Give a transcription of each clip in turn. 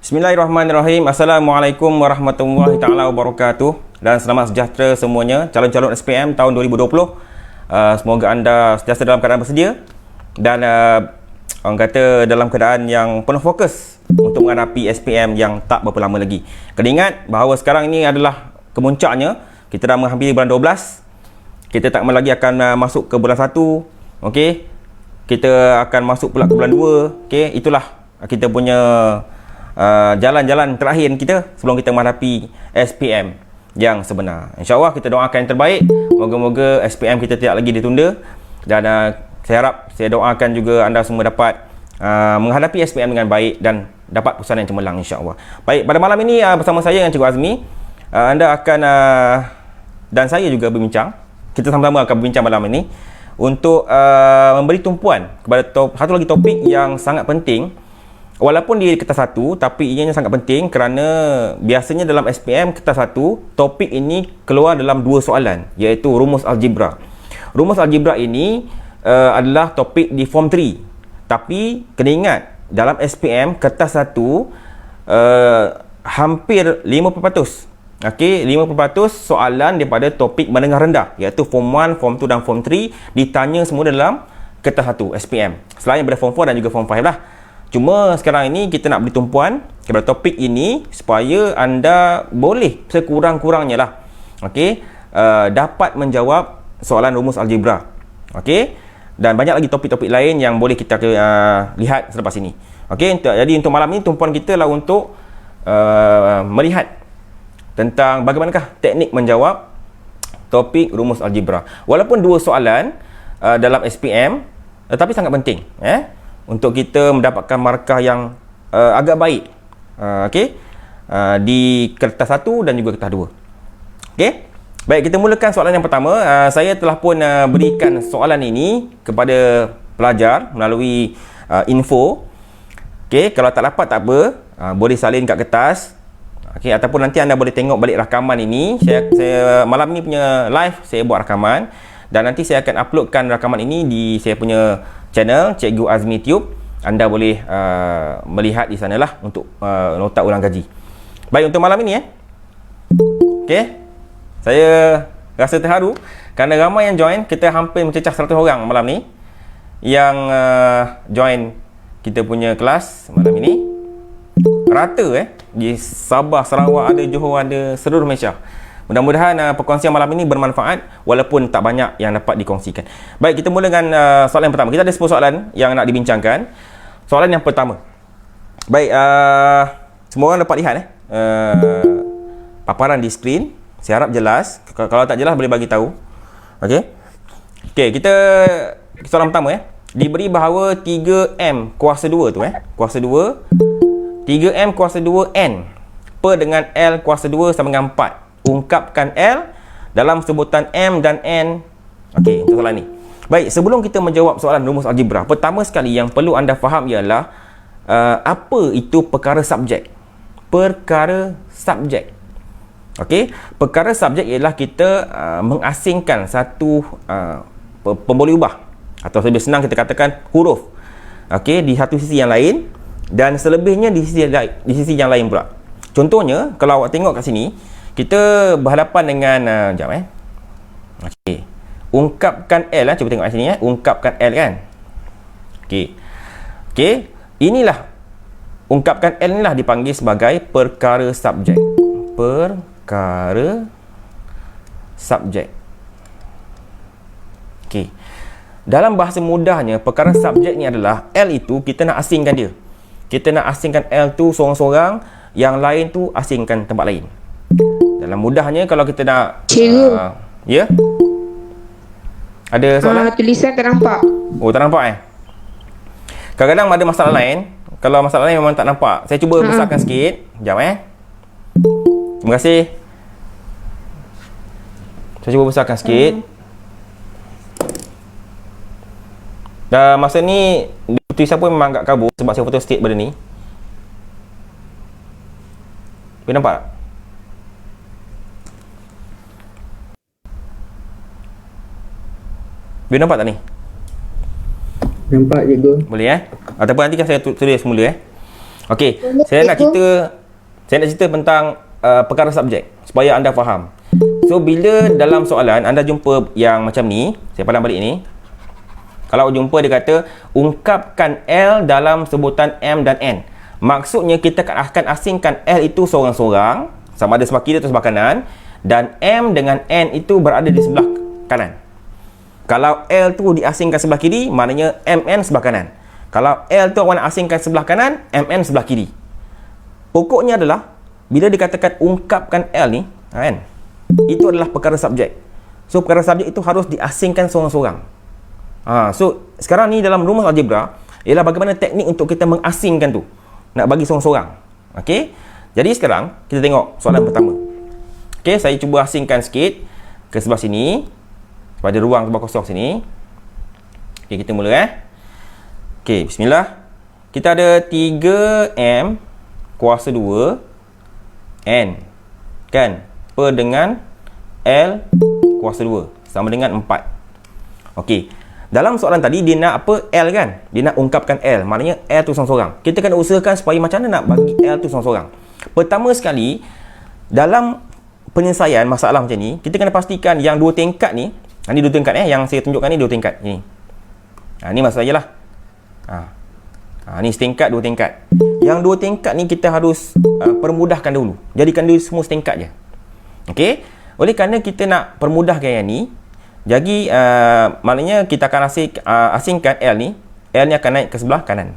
Bismillahirrahmanirrahim. Assalamualaikum warahmatullahi taala wabarakatuh dan selamat sejahtera semuanya calon-calon SPM tahun 2020. Semoga anda sentiasa dalam keadaan bersedia dan orang kata dalam keadaan yang penuh fokus untuk menghadapi SPM yang tak berapa lama lagi. Kena ingat bahawa sekarang ini adalah kemuncaknya. Kita dah menghampiri bulan 12. Kita tak lama lagi akan masuk ke bulan 1. Okey. Kita akan masuk pula ke bulan 2. Okey, itulah kita punya jalan-jalan terakhir kita sebelum kita menghadapi SPM yang sebenar. InsyaAllah kita doakan yang terbaik. Moga-moga SPM kita tidak lagi ditunda. Dan saya doakan juga anda semua dapat menghadapi SPM dengan baik dan dapat putusan yang cemerlang, insyaAllah. Baik, pada malam ini bersama saya dengan Cikgu Azmi, anda akan dan saya juga berbincang. Kita sama-sama akan berbincang malam ini untuk memberi tumpuan kepada satu lagi topik yang sangat penting. Walaupun di kertas 1, tapi ianya sangat penting kerana biasanya dalam SPM kertas 1, topik ini keluar dalam 2 soalan, iaitu rumus algebra. Rumus algebra ini adalah topik di form 3. Tapi kena ingat, dalam SPM kertas 1 hampir 50%. Okey, 50% soalan daripada topik menengah rendah, iaitu form 1, form 2 dan form 3 ditanya semua dalam kertas 1 SPM. Selain daripada form 4 dan juga form 5 lah. Cuma sekarang ini kita nak beri tumpuan kepada topik ini supaya anda boleh sekurang-kurangnya lah, okey, dapat menjawab soalan rumus algebra. Okey, dan banyak lagi topik-topik lain yang boleh kita lihat selepas ini. Okey, jadi untuk malam ini tumpuan kita lah untuk melihat tentang bagaimanakah teknik menjawab topik rumus algebra. Walaupun 2 soalan dalam SPM, tetapi sangat penting untuk kita mendapatkan markah yang agak baik, okey, di kertas 1 dan juga kertas 2. Okey, baik, kita mulakan soalan yang pertama. Saya telah pun berikan soalan ini kepada pelajar melalui info. Okey, kalau tak dapat tak apa, boleh salin kat kertas. Okey, ataupun nanti anda boleh tengok balik rakaman ini. Saya malam ni punya live saya buat rakaman dan nanti saya akan uploadkan rakaman ini di saya punya channel Cikgu Azmi Tube. Anda boleh melihat di sanalah untuk nota ulang kaji. Baik, untuk malam ini okey, saya rasa terharu kerana ramai yang join. Kita hampir mencecah 100 orang malam ni yang join kita punya kelas malam ini. Rata di Sabah, Sarawak ada, Johor ada, seluruh Malaysia. Mudah-mudahan perkongsian malam ini bermanfaat walaupun tak banyak yang dapat dikongsikan. Baik, kita mula dengan soalan yang pertama. Kita ada 10 soalan yang nak dibincangkan. Soalan yang pertama. Baik, semua orang dapat lihat paparan di skrin. Saya harap jelas. Kalau tak jelas boleh bagi tahu. Okey. Okey, kita soalan pertama Diberi bahawa 3M kuasa 2 tu kuasa 2 3M kuasa 2N per dengan L kuasa 2 sama dengan 4. Ungkapkan L dalam sebutan M dan N. Okey, untuk soalan ni. Baik, sebelum kita menjawab soalan rumus algebra, pertama sekali yang perlu anda faham ialah apa itu perkara subjek. Perkara subjek. Okey, perkara subjek ialah kita mengasingkan satu pemboleh ubah atau lebih senang kita katakan huruf. Okey, di satu sisi yang lain dan selebihnya di sisi yang lain pula. Contohnya, kalau awak tengok kat sini, kita berhadapan dengan okey, ungkapkan L cuba tengok kat sini ungkapkan L kan. Okey. Okey, inilah ungkapkan L inilah dipanggil sebagai perkara subjek. Perkara subjek. Okey. Dalam bahasa mudahnya, perkara subjek ni adalah L itu kita nak asingkan dia. Kita nak asingkan L tu sorang-sorang, yang lain tu asingkan tempat lain. Dalam mudahnya kalau kita nak ya. Ada soalan? Tulisan tak nampak. Oh, tak nampak Kadang-kadang ada masalah lain. Kalau masalah lain memang tak nampak. Saya cuba besarkan sikit. Sekejap Terima kasih. Saya cuba besarkan sikit. Dan masa ni tulisan pun memang agak kabur sebab saya foto sikit benda ni. Boleh nampak tak? Boleh nampak tak ni? Nampak, cikgu. Boleh Ataupun nanti kan saya tulis semula Okey, saya nak cerita tentang perkara subjek supaya anda faham. So bila dalam soalan anda jumpa yang macam ni, saya padam balik ni. Kalau jumpa dia kata ungkapkan L dalam sebutan M dan N. Maksudnya kita akan asingkan L itu seorang-seorang, sama ada sebelah kiri atau sebelah kanan, dan M dengan N itu berada di sebelah kanan. Kalau L tu diasingkan sebelah kiri, maknanya MN sebelah kanan. Kalau L tu awak nak asingkan sebelah kanan, MN sebelah kiri. Pokoknya adalah bila dikatakan ungkapkan L ni, kan? Itu adalah perkara subjek. So perkara subjek itu harus diasingkan seorang-seorang. So sekarang ni dalam rumus algebra ialah bagaimana teknik untuk kita mengasingkan tu, nak bagi seorang-seorang. Okey. Jadi sekarang kita tengok soalan pertama. Okey, saya cuba asingkan sikit ke sebelah sini pada ruang sebelah kosong sini. Okey, kita mula Okey, bismillah. Kita ada 3M kuasa 2 N, kan? Per dengan L kuasa 2 sama dengan 4. Okey. Dalam soalan tadi dia nak apa? L, kan? Dia nak ungkapkan L. Maknanya L tu seorang-seorang. Kita kena usahakan supaya macam mana nak bagi L tu seorang-seorang. Pertama sekali, dalam penyelesaian masalah macam ni, kita kena pastikan yang dua tingkat ni, ni dua tingkat yang saya tunjukkan ni dua tingkat ni. Ni maksud saya lah. Ni setingkat, dua tingkat. Yang dua tingkat ni kita harus permudahkan dulu. Jadikan dia semua setingkat je. Okey? Oleh kerana kita nak permudahkan yang ni, jadi maknanya kita akan asingkan L ni. L ni akan naik ke sebelah kanan.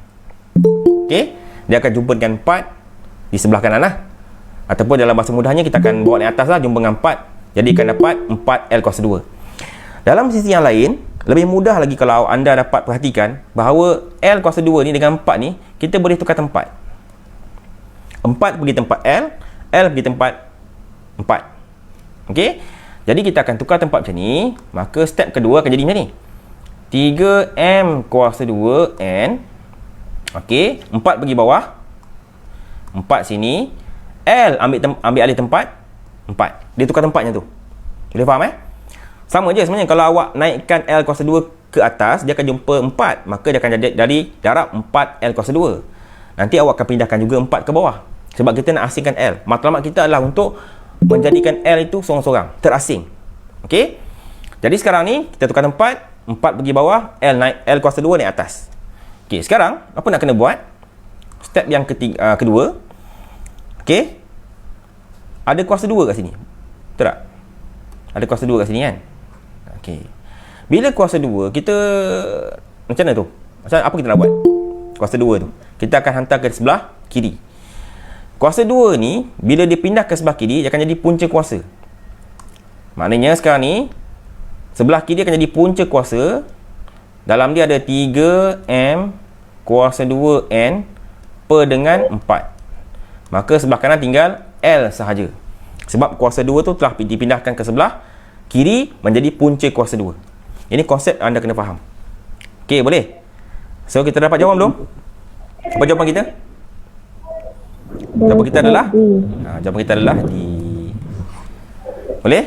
Okey? Dia akan jumpa dengan 4 di sebelah kanan lah. Ataupun dalam bahasa mudahnya kita akan bawa naik atas lah, jumpa dengan 4. Jadi akan dapat 4L kuasa 2. Dalam sisi yang lain, lebih mudah lagi kalau anda dapat perhatikan bahawa L kuasa 2 ni dengan 4 ni, kita boleh tukar tempat. 4 pergi tempat L, L pergi tempat 4. Okey? Jadi kita akan tukar tempat macam ni. Maka step kedua akan jadi macam ni. 3M kuasa 2 N. Okey, 4 pergi bawah. 4 sini. L ambil alih tempat 4. Dia tukar tempatnya tu. Boleh faham Sama je sebenarnya. Kalau awak naikkan L kuasa 2 ke atas, dia akan jumpa 4. Maka dia akan jadi darab 4L kuasa 2. Nanti awak akan pindahkan juga 4 ke bawah. Sebab kita nak asingkan L. Matlamat kita adalah untuk menjadikan L itu seorang-seorang, terasing. Okey? Jadi sekarang ni kita tukar tempat, 4 pergi bawah, L kuasa 2 naik atas. Okey, sekarang apa nak kena buat? Step yang kedua. Okey? Ada kuasa 2 kat sini. Betul tak? Ada kuasa 2 kat sini, kan? Okey. Bila kuasa 2, kita macam mana tu? Macam apa kita nak buat? Kuasa 2 tu. Kita akan hantar ke sebelah kiri. Kuasa 2 ni, bila dia pindah ke sebelah kiri, dia akan jadi punca kuasa. Maknanya sekarang ni, sebelah kiri akan jadi punca kuasa. Dalam dia ada 3M kuasa 2N per dengan 4. Maka sebelah kanan tinggal L sahaja. Sebab kuasa 2 tu telah dipindahkan ke sebelah kiri menjadi punca kuasa 2. Ini konsep anda kena faham. Okey, boleh? So, kita dapat jawapan belum? Apa jawapan kita? Jawapan kita adalah jawapan kita adalah D. Boleh?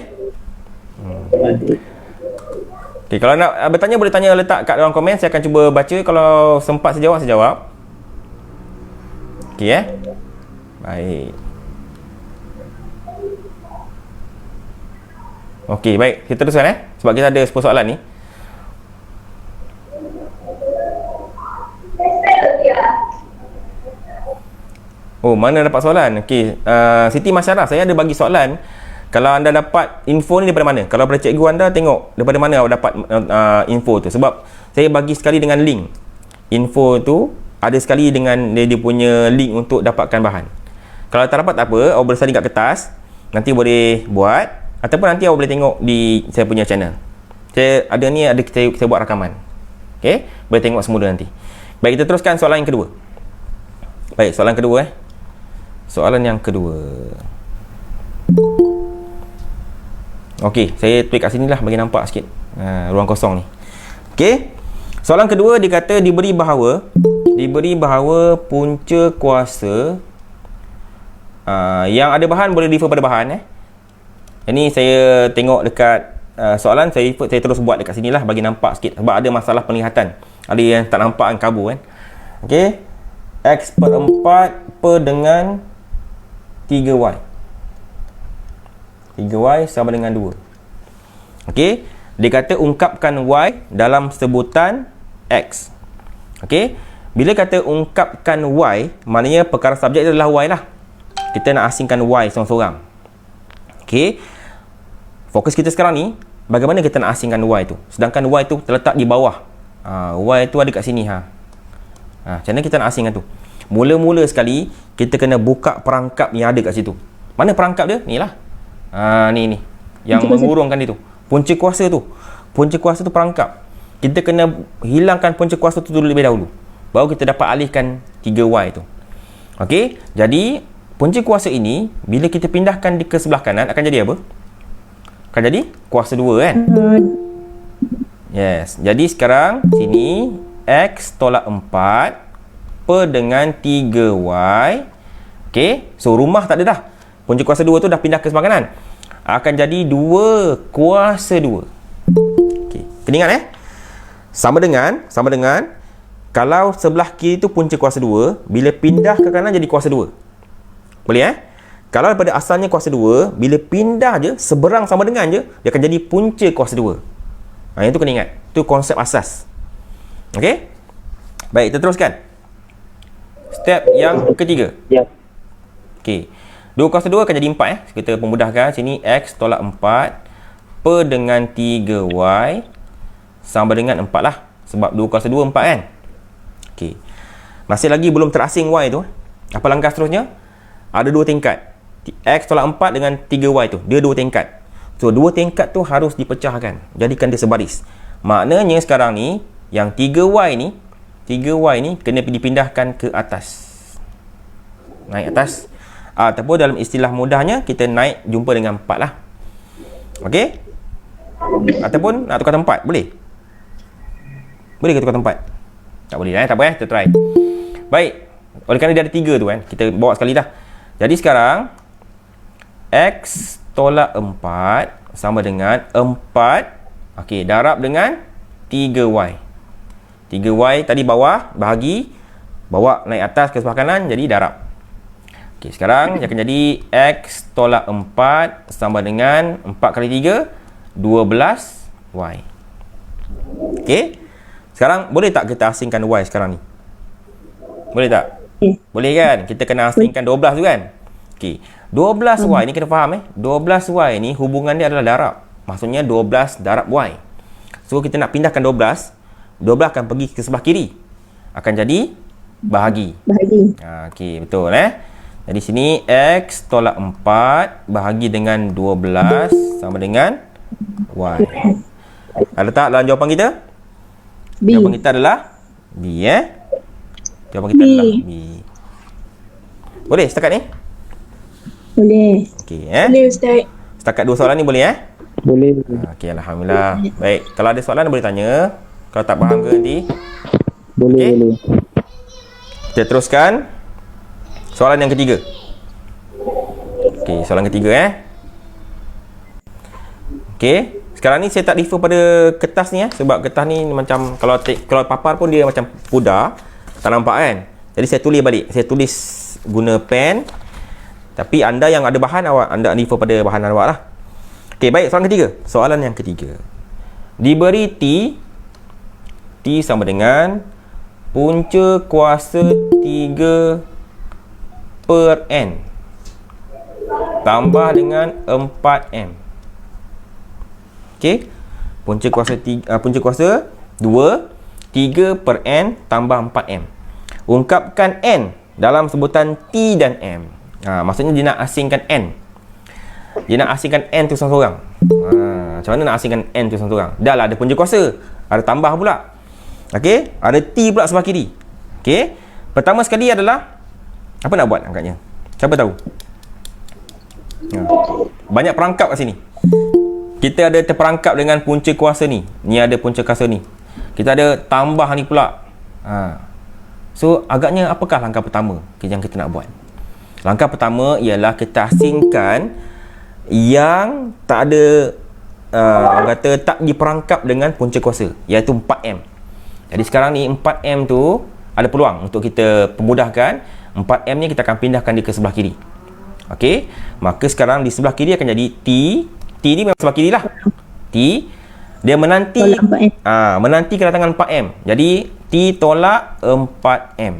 Okey, kalau nak bertanya boleh tanya, letak kat dalam komen, saya akan cuba baca. Kalau sempat saya jawab. Okey baik. Okey, baik. Kita teruskan sebab kita ada 10 soalan ni. Oh, mana dapat soalan? Okey, Siti Masyarah, saya ada bagi soalan. Kalau anda dapat info ni daripada mana? Kalau daripada cikgu anda, tengok daripada mana awak dapat info tu. Sebab saya bagi sekali dengan link. Info tu ada sekali dengan dia punya link untuk dapatkan bahan. Kalau tak dapat tak apa, awak boleh salin kat kertas. Nanti boleh buat. Ataupun nanti awak boleh tengok di saya punya channel. Saya buat rakaman. Okey, boleh tengok semula nanti. Baik, kita teruskan soalan yang kedua. Baik, soalan kedua Soalan yang kedua. Okey, saya tweak kat sini lah bagi nampak sikit ruang kosong ni. Okey. Soalan kedua dikata diberi bahawa punca kuasa yang ada bahan boleh refer pada bahan Ini saya tengok dekat soalan, saya terus buat dekat sini lah bagi nampak sikit. Sebab ada masalah penglihatan. Ada yang tak nampak kabur Okey. X per 4 per dengan 3Y. 3Y sama dengan 2. Okey, dia kata ungkapkan Y dalam sebutan X. Okey, bila kata ungkapkan Y, maknanya perkara subjek adalah Y lah. Kita nak asingkan Y seorang-seorang. Okey, fokus kita sekarang ni, bagaimana kita nak asingkan Y tu, sedangkan Y tu terletak di bawah. Y tu ada kat sini. Macam mana kita nak asingkan tu? Mula-mula sekali, kita kena buka perangkap yang ada kat situ. Mana perangkap dia? Ni lah. Ni yang mengurungkan dia tu. Punca kuasa tu. Punca kuasa tu perangkap. Kita kena hilangkan punca kuasa tu lebih dahulu, baru kita dapat alihkan 3Y tu. Okey, jadi punca kuasa ini bila kita pindahkan ke sebelah kanan akan jadi apa? Akan jadi kuasa 2 kan? Yes. Jadi sekarang sini X tolak 4 per dengan 3Y. Okey, so rumah tak ada dah. Punca kuasa 2 tu dah pindah ke sebelah kanan. Akan jadi 2 kuasa 2. Okey, kena ingat sama dengan kalau sebelah kiri tu punca kuasa 2, bila pindah ke kanan jadi kuasa 2. Boleh Kalau daripada asalnya kuasa 2, bila pindah je seberang sama dengan je, dia akan jadi punca kuasa 2. Yang tu kena ingat. Itu konsep asas. Okey? Baik, kita teruskan. Step yang ketiga. Ya. Okey. 2 kuasa 2 akan jadi 4 Kita pemudahkan sini X tolak 4 per dengan 3Y sama dengan 4 lah. Sebab 2 kuasa 2 4 kan? Okey. Masih lagi belum terasing Y tu. Apa langkah seterusnya? Ada 2 tingkat. X tolak 4 dengan 3Y tu. Dia 2 tingkat. So 2 tingkat tu harus dipecahkan. Jadikan dia sebaris. Maknanya sekarang ni yang 3Y ni kena dipindahkan ke atas. Naik atas. Ataupun dalam istilah mudahnya kita naik jumpa dengan 4 lah. Okey? Ataupun nak tukar tempat, boleh? Boleh ke tukar tempat? Tak boleh tak apa kita try. Baik. Oleh kerana dia ada 3 tu kan, kita bawa sekali dah. Jadi sekarang X tolak 4 sama dengan 4. Okey, darab dengan 3Y. 3Y tadi bawah, bahagi, bawa naik atas ke sebelah kanan, jadi darab. Okey, sekarang akan jadi X tolak 4 sama dengan 4 kali 3, 12Y. Okey. Sekarang boleh tak kita asingkan Y sekarang ni? Boleh tak? Boleh kan? Kita kena asingkan 12 tu kan? Okey. 12Y ni kena faham 12Y ni hubungan dia adalah darab. Maksudnya 12 darab Y. So kita nak pindahkan 12 akan pergi ke sebelah kiri. Akan jadi bahagi. Okey, betul Jadi sini X tolak 4 bahagi dengan 12 sama dengan Y. Ada tak dalam jawapan kita? B. Jawapan kita adalah B Jawapan kita adalah B. Boleh setakat ni? Boleh. Okey Boleh Ustaz. Setakat 2 soalan ni boleh Boleh. Okey, alhamdulillah. Baik, kalau ada soalan boleh tanya. Kalau tak faham ke nanti? Boleh. Kita teruskan soalan yang ketiga. Okey, soalan ketiga Okey, sekarang ni saya tak refer pada kertas ni sebab kertas ni macam kalau papar pun dia macam pudar, tak nampak kan. Jadi saya tulis balik. Saya tulis guna pen. Tapi anda yang ada bahan, anda refer pada bahan awak lah. Okey, baik, soalan ketiga. Soalan yang ketiga. Diberi T sama dengan punca kuasa 3 per N tambah dengan 4M. Okey. Punca kuasa 2 3 per N tambah 4M. Ungkapkan N dalam sebutan T dan M. Maksudnya dia nak asingkan N. Dia nak asingkan N tu seorang-seorang. Macam mana nak asingkan N tu seorang-seorang? Dah lah ada punca kuasa. Ada tambah pula. Okey, ada T pula sebelah kiri. Okey. Pertama sekali adalah apa nak buat angkatnya? Siapa tahu? Banyak perangkap kat sini. Kita ada terperangkap dengan punca kuasa ni. Ni ada punca kuasa ni. Kita ada tambah ni pula. So, agaknya apakah langkah pertama yang kita nak buat? Langkah pertama ialah kita asingkan yang tak ada kata tak diperangkap dengan punca kuasa, iaitu 4M. Jadi sekarang ni 4M tu ada peluang untuk kita pemudahkan 4M ni kita akan pindahkan dia ke sebelah kiri. Okey, maka sekarang di sebelah kiri akan jadi T. T ni memang sebelah kiri lah. T dia menanti Tolak 4M. menanti kedatangan 4M. Jadi T tolak 4M.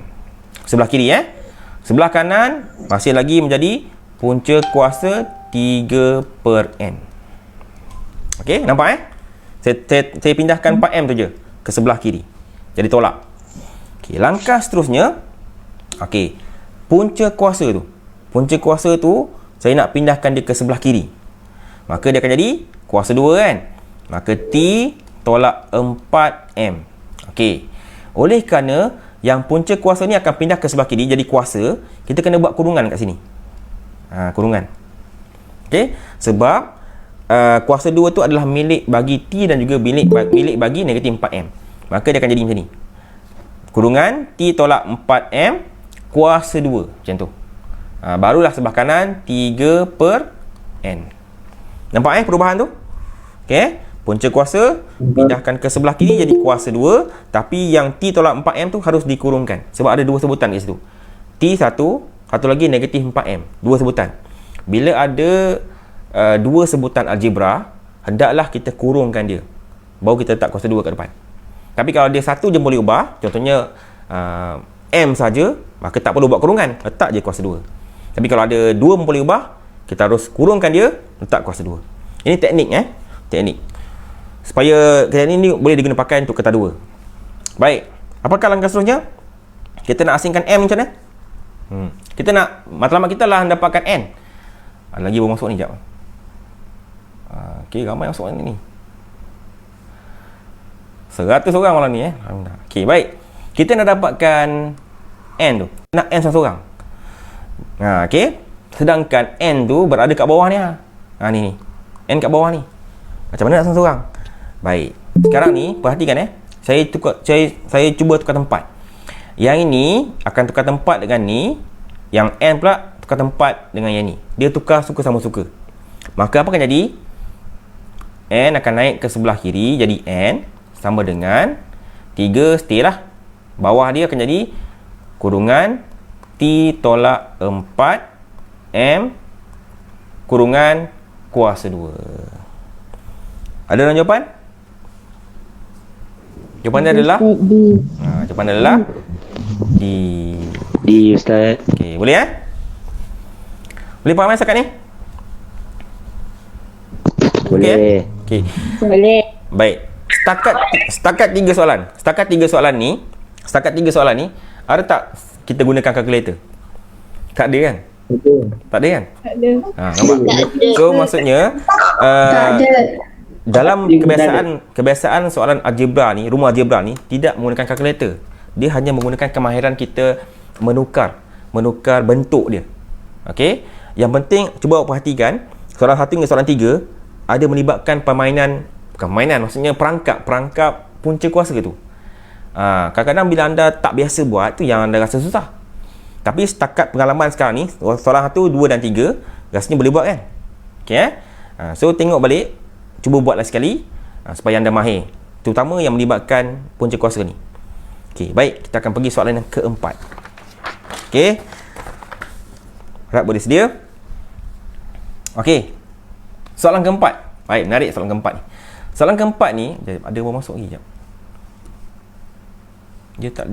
Sebelah kiri Sebelah kanan masih lagi menjadi punca kuasa 3/N. Okey, nampak Saya pindahkan 4M tu je ke sebelah kiri. Jadi tolak. Okey, langkah seterusnya. Okey, punca kuasa tu. Punca kuasa tu saya nak pindahkan dia ke sebelah kiri. Maka dia akan jadi kuasa 2 kan. Maka T tolak 4M. Okey. Oleh kerana yang punca kuasa ni akan pindah ke sebelah kiri jadi kuasa, kita kena buat kurungan kat sini. Kurungan. Okey, sebab kuasa 2 tu adalah milik bagi T dan juga milik bagi negatif 4M. Maka dia akan jadi macam ni. Kurungan T tolak 4M kuasa 2 macam tu. Barulah sebelah kanan 3/N. Nampak perubahan tu? Okey, punca kuasa pindahkan ke sebelah kiri jadi kuasa 2, tapi yang T tolak 4M tu harus dikurungkan sebab ada 2 sebutan kat situ. T1, satu lagi negatif 4M, 2 sebutan. Bila ada 2 sebutan algebra, hendaklah kita kurungkan dia. Baru kita letak kuasa 2 kat depan. Tapi kalau dia satu je boleh ubah, contohnya M saja, maka tak perlu buat kurungan, letak je kuasa 2. Tapi kalau ada 2 pun boleh ubah, kita harus kurungkan dia, letak kuasa 2. Ini teknik teknik. Supaya teknik ni boleh digunakan pakai untuk kata 2. Baik, apakah langkah seterusnya? Kita nak asingkan M macam mana? Kita nak, matlamat kita lah dapatkan N. Ada lagi baru masuk ni, sekejap. Okey, ramai masuk ni. 100 orang malam ni Okey, baik. Kita nak dapatkan N tu. Nak N seorang. Okey. Sedangkan N tu berada kat bawah ni. Ni. N kat bawah ni. Macam mana nak seorang? Baik. Sekarang ni perhatikan saya cuba tukar tempat. Yang ini akan tukar tempat dengan ni. Yang N pula tukar tempat dengan yang ni. Dia tukar suka sama suka. Maka apa akan jadi? N akan naik ke sebelah kiri jadi N sama dengan 3 stay lah. Bawah dia akan jadi kurungan T tolak 4M kurungan kuasa 2. Ada orang jawapan? Jawapan dia adalah D. jawapan dia adalah D. D, Ustaz. Okey, boleh Boleh faham setakat ni? Boleh. Okey. Boleh. Baik. Setakat 3 soalan. Setakat 3 soalan ni, ada tak kita gunakan kalkulator? Tak ada kan? Tak ada kan? Tak ada. Nampak? So maksudnya Tak ada. dalam kebiasaan soalan algebra ni, rumah algebra ni tidak menggunakan kalkulator. Dia hanya menggunakan kemahiran kita menukar bentuk dia. Okey? Yang penting cuba awak perhatikan soalan 1 hingga soalan 3 ada melibatkan maksudnya perangkap punca kuasa ke tu. Kadang-kadang bila anda tak biasa buat tu yang anda rasa susah. Tapi setakat pengalaman sekarang ni, soalan 1, 2 dan 3 rasanya boleh buat kan? Okey so tengok balik, cuba buatlah sekali supaya anda mahir, terutama yang melibatkan punca kuasa ni. Okey, baik, kita akan pergi soalan yang keempat. Okey, harap boleh sedia. Okey, soalan keempat. Baik, menarik soalan keempat ni. Soalan keempat ni ada orang masuk lagi, sekejap. Dia tak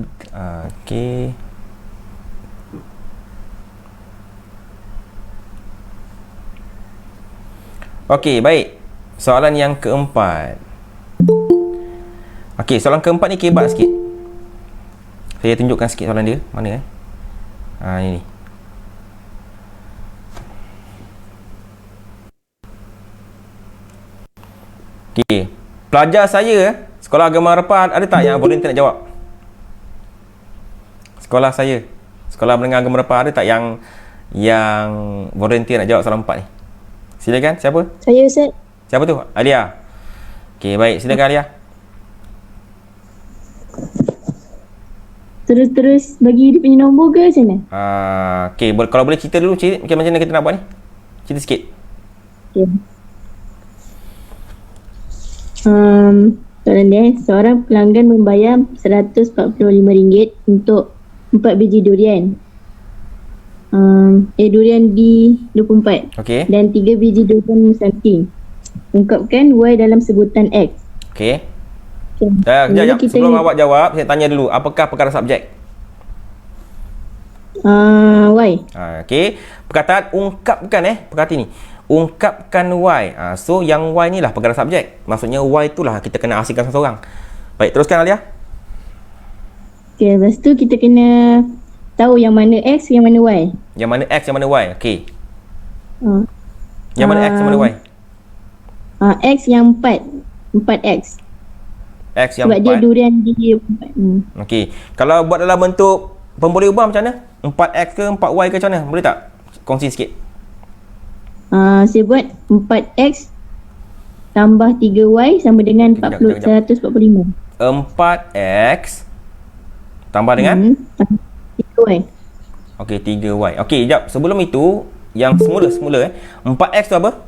okey. Okey, baik. Soalan yang keempat. Okey, soalan keempat ni kebat sikit. Saya tunjukkan sikit soalan dia. Mana ini. Okey. Pelajar saya sekolah agama harapan ada tak yang volunteer nak jawab? Sekolah saya, sekolah menengah agama harapan ada tak yang volunteer nak jawab soalan 4 ni? Silakan, siapa? Saya, Ustaz. Siapa tu? Alia. Okey, baik, silakan Alia. Terus bagi dia punya nombor ke macam mana? Okey, kalau boleh cerita dulu macam mana kita nak buat ni? Cerita sikit. Okay. Soalan dia, seorang pelanggan membayar RM145 untuk 4 biji durian. Durian D24 Okey. dan 3 biji durian musangking. Ungkapkan Y dalam sebutan X. Okey. Okay. Sekejap. Sebelum awak jawab, saya tanya dulu, apakah perkara subjek? Y. Okey. Perkataan ungkapkan perkataan ni. Ungkapkan Y. So yang Y ni lah perkara subjek. Maksudnya Y itulah kita kena asingkan seseorang. Baik, teruskan Alia. Okay, lepas tu kita kena tahu yang mana X, yang mana Y. Yang mana X, yang mana Y? Okey. Uh, Yang mana X, yang mana Y? X yang 4. 4X. X yang Sebab 4. dia durian D24. Okey. Kalau buat dalam bentuk boleh ubah macam mana? 4X ke 4Y ke macam mana? Boleh tak? Kongsi sikit. Saya buat 4X tambah 3Y sama dengan Kejap. 145. 4X tambah dengan 3Y. okey 3Y. Okey, jap. Sebelum itu yang semula 4X tu apa?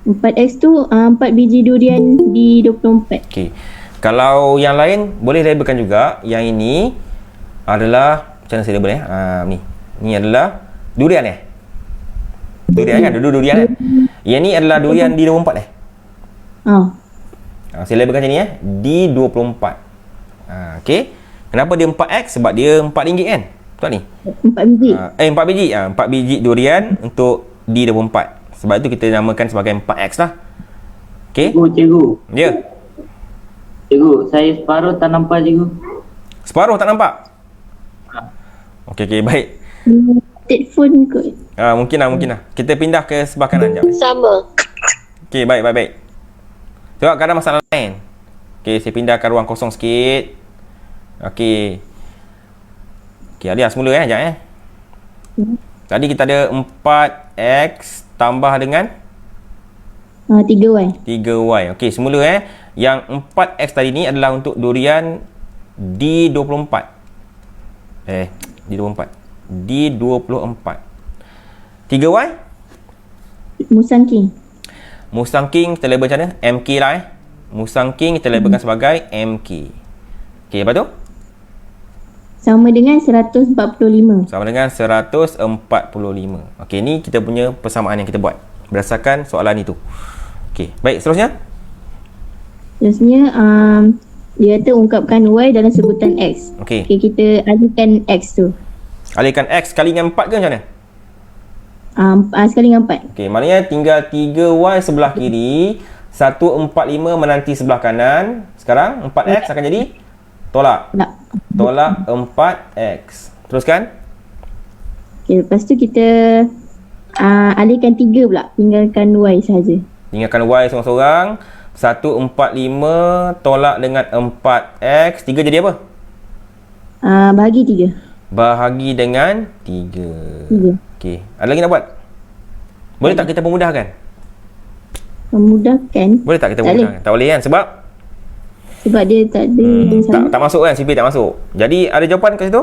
4X tu 4 biji durian di 24. Okey. Kalau yang lain boleh labelkan juga. Yang ini adalah macam mana saya label ni. Ni adalah durian Durian kan? Durian kan? Yang ni adalah durian di 24 saya labelkan macam ni D24. Okey. Kenapa dia 4X? Sebab dia RM4 kan? Betul ni? 4 biji. 4 biji. 4 biji durian untuk D24. Sebab itu kita namakan sebagai 4X lah. Okey? Cikgu. Ya. Cikgu, saya separuh tak nampak cikgu. Separuh tak nampak? Okey, baik. Telefon kot. Mungkin lah. Kita pindah ke sebelah kanan jap. Sama. Okey, baik. Tengok kadang masalah lain. Okey, saya pindahkan ruang kosong sikit. Okey, Alia semula sekejap Tadi kita ada 4X tambah dengan 3Y. 3Y. Okey, semula yang 4X tadi ni adalah untuk durian D24. D24. D24. 3Y? Musang King kita label macam mana? MK lah Musang King kita labelkan sebagai MK. Okey, lepas tu? Sama dengan 145. Sama dengan 145. Okey, ni kita punya persamaan yang kita buat berdasarkan soalan itu. Okey, baik, seterusnya. Dia kata ungkapkan Y dalam sebutan X. Okey. Okay, kita alihkan X tu. Alihkan X kali dengan 4 ke macam mana? Sekali dengan 4. Okey, maknanya tinggal 3Y sebelah kiri, 145 menanti sebelah kanan. Sekarang 4X akan jadi tolak 4X. Teruskan. Okay, lepas tu kita alihkan 3 pula. Tinggalkan Y sahaja. Tinggalkan Y seorang-seorang. 145 tolak dengan 4X. 3 jadi apa? Bahagi 3. Bahagi dengan 3. Okey. Ada lagi nak buat? Boleh tak kita pemudahkan? Memudahkan. Boleh tak kita pemudahkan? Tak boleh kan? Sebab dia tak ada tak masuk kan? CP tak masuk. Jadi ada jawapan kat situ?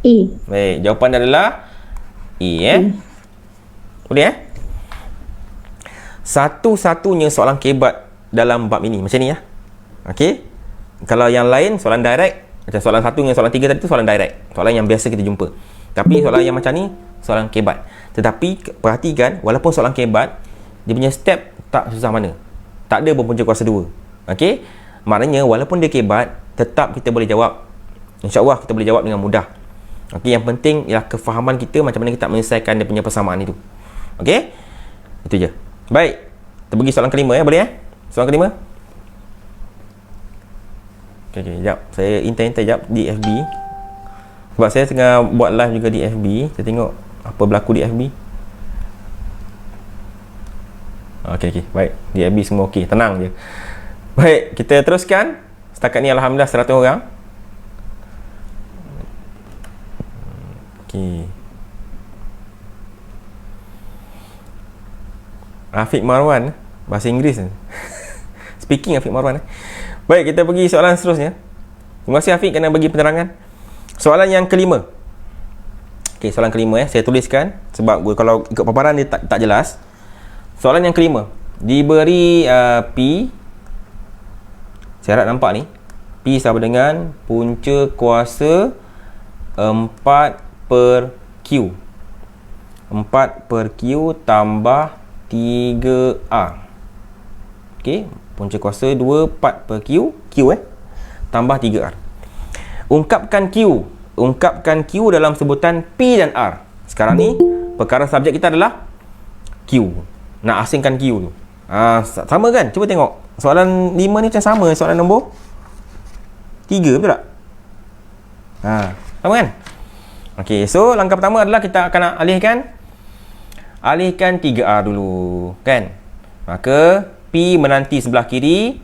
A. Baik. Jawapan dia adalah A Boleh Satu-satunya soalan kebat dalam bab ini macam ni Okey. Kalau yang lain soalan direct, macam soalan 1 dengan soalan 3 tadi tu soalan direct, soalan yang biasa kita jumpa. Tapi soalan yang macam ni soalan kebat. Tetapi perhatikan, walaupun soalan kebat, dia punya step tak susah mana. Tak ada berpunca kuasa 2. Okey. Maknanya walaupun dia kebat, tetap kita boleh jawab. InsyaAllah kita boleh jawab dengan mudah. Okey, yang penting ialah kefahaman kita macam mana kita menyelesaikan dia punya persamaan itu. Okey. Itu je. Baik. Kita pergi soalan kelima boleh Soalan kelima. Okey, jap. Saya intai jap di FB. Sebab saya tengah buat live juga di FB. Saya tengok apa berlaku di FB. Okey. Baik. Di FB semua okey. Tenang je. Baik, kita teruskan. Setakat ni alhamdulillah 100 orang. Okey. Afiq Marwan, bahasa Inggeris. Speaking Afiq Marwan. Baik, kita pergi soalan seterusnya. Terima kasih Afiq kerana bagi penerangan. Soalan yang kelima. Okey, soalan kelima saya tuliskan sebab kalau ikut paparan dia tak jelas. Soalan yang kelima. Diberi P Saya harap nampak ni. P sama dengan punca kuasa 4 per Q. 4 per Q tambah 3R. Okey, punca kuasa 2, 4 per Q. Tambah 3R. Ungkapkan Q dalam sebutan P dan R. Sekarang ni perkara subjek kita adalah Q. Nak asingkan Q tu. Sama kan? Cuba tengok. Soalan 5 ni macam sama soalan nombor 3, betul tak? Sama kan? Okey, so langkah pertama adalah kita akan alihkan 3R dulu, kan? Maka P menanti sebelah kiri,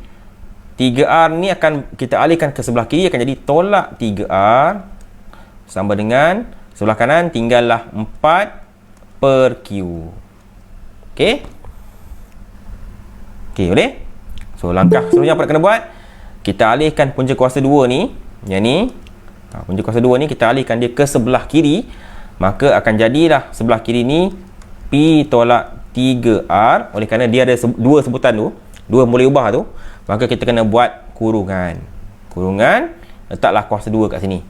3R ni akan kita alihkan ke sebelah kiri, akan jadi tolak 3R sama dengan sebelah kanan tinggallah 4 per Q. Okey? Okey, boleh? So langkah seterusnya apa nak kena buat? Kita alihkan punca kuasa 2 ni, yang ni. Punca kuasa 2 ni kita alihkan dia ke sebelah kiri, maka akan jadilah sebelah kiri ni P tolak 3R. Oleh kerana dia ada dua sebutan tu, dua boleh ubah tu, maka kita kena buat kurungan, letaklah kuasa 2 kat sini.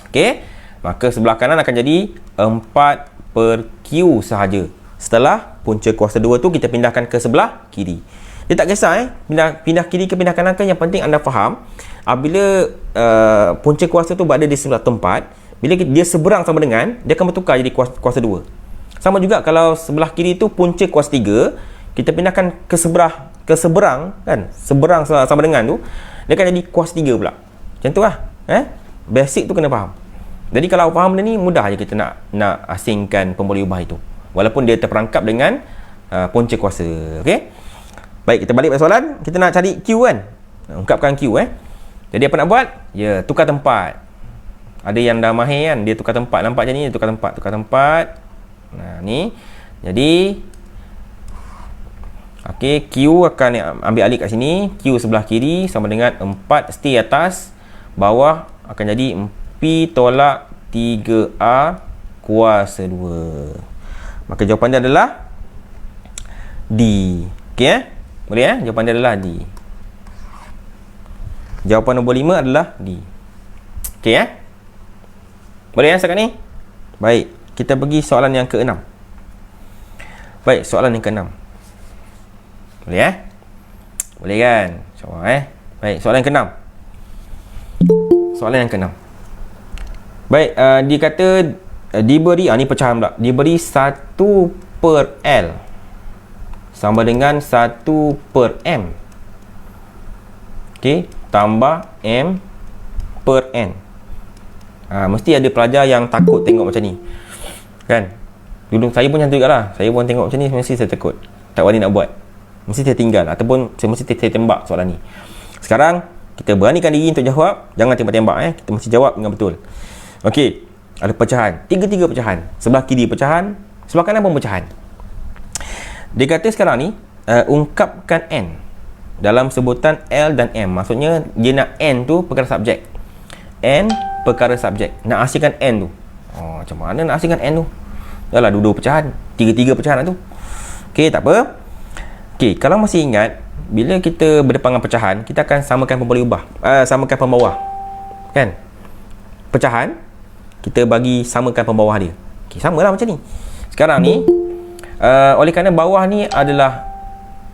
Okey, maka sebelah kanan akan jadi 4 per Q sahaja. Setelah punca kuasa 2 tu kita pindahkan ke sebelah kiri. Dia tak kisah pindah kiri ke pindah kanan ke, yang penting anda faham apabila punca kuasa tu berada di sebelah tempat, bila dia seberang sama dengan, dia akan bertukar jadi kuasa 2. Sama juga kalau sebelah kiri tu punca kuasa 3, kita pindahkan ke seberang kan, seberang sama dengan tu, dia akan jadi kuasa 3 pula. Macam tu lah. Basic tu kena faham. Jadi kalau faham benda ni, mudah je kita nak asingkan pemboleh ubah itu, walaupun dia terperangkap dengan punca kuasa. Okey. Baik, kita balik pada soalan. Kita nak cari Q kan. Ungkapkan Q Jadi apa nak buat? Ya, tukar tempat. Ada yang dah mahir kan, dia tukar tempat. Nampak macam ni, dia tukar tempat. Nah, ni. Jadi okey, Q akan ambil alih kat sini. Q sebelah kiri sama dengan 4 stay atas. Bawah akan jadi P tolak 3R kuasa 2. Maka jawapan dia adalah D. Okey boleh jawapan dia adalah D. Jawapan nombor 5 adalah D. Okey boleh setakat ni? Baik, kita pergi soalan yang ke-6. Baik, soalan yang ke-6. Boleh boleh kan? InsyaAllah Baik, soalan yang ke-6. Soalan yang ke-6. Baik, dia kata diberi, ni pecahan pula. Diberi 1 per L sama dengan 1 per M. Okey, tambah M per N. Mesti ada pelajar yang takut tengok macam ni. Kan? Dulu saya pun macam tu jugalah. Saya pun tengok macam ni, mesti saya takut. Tak berani nak buat. Mesti saya tinggal ataupun mesti saya tembak soalan ni. Sekarang kita beranikan diri untuk jawab. Jangan tembak-tembak Kita mesti jawab dengan betul. Okey, ada pecahan. 3 pecahan. Sebelah kiri pecahan, sebelah kanan pun pecahan. Dia kata sekarang ni ungkapkan N dalam sebutan L dan M. Maksudnya dia nak N tu perkara subjek, N perkara subjek. Nak asingkan N tu. Macam mana nak asingkan N tu? Dah lah dua pecahan, 3 pecahan tu. Okey, tak apa. Okey, kalau masih ingat, bila kita berdepan dengan pecahan, kita akan samakan pemboleh ubah, samakan pembawah. Kan? Pecahan kita bagi samakan pembawah dia. Okey, samalah macam ni. Sekarang ni oleh kerana bawah ni adalah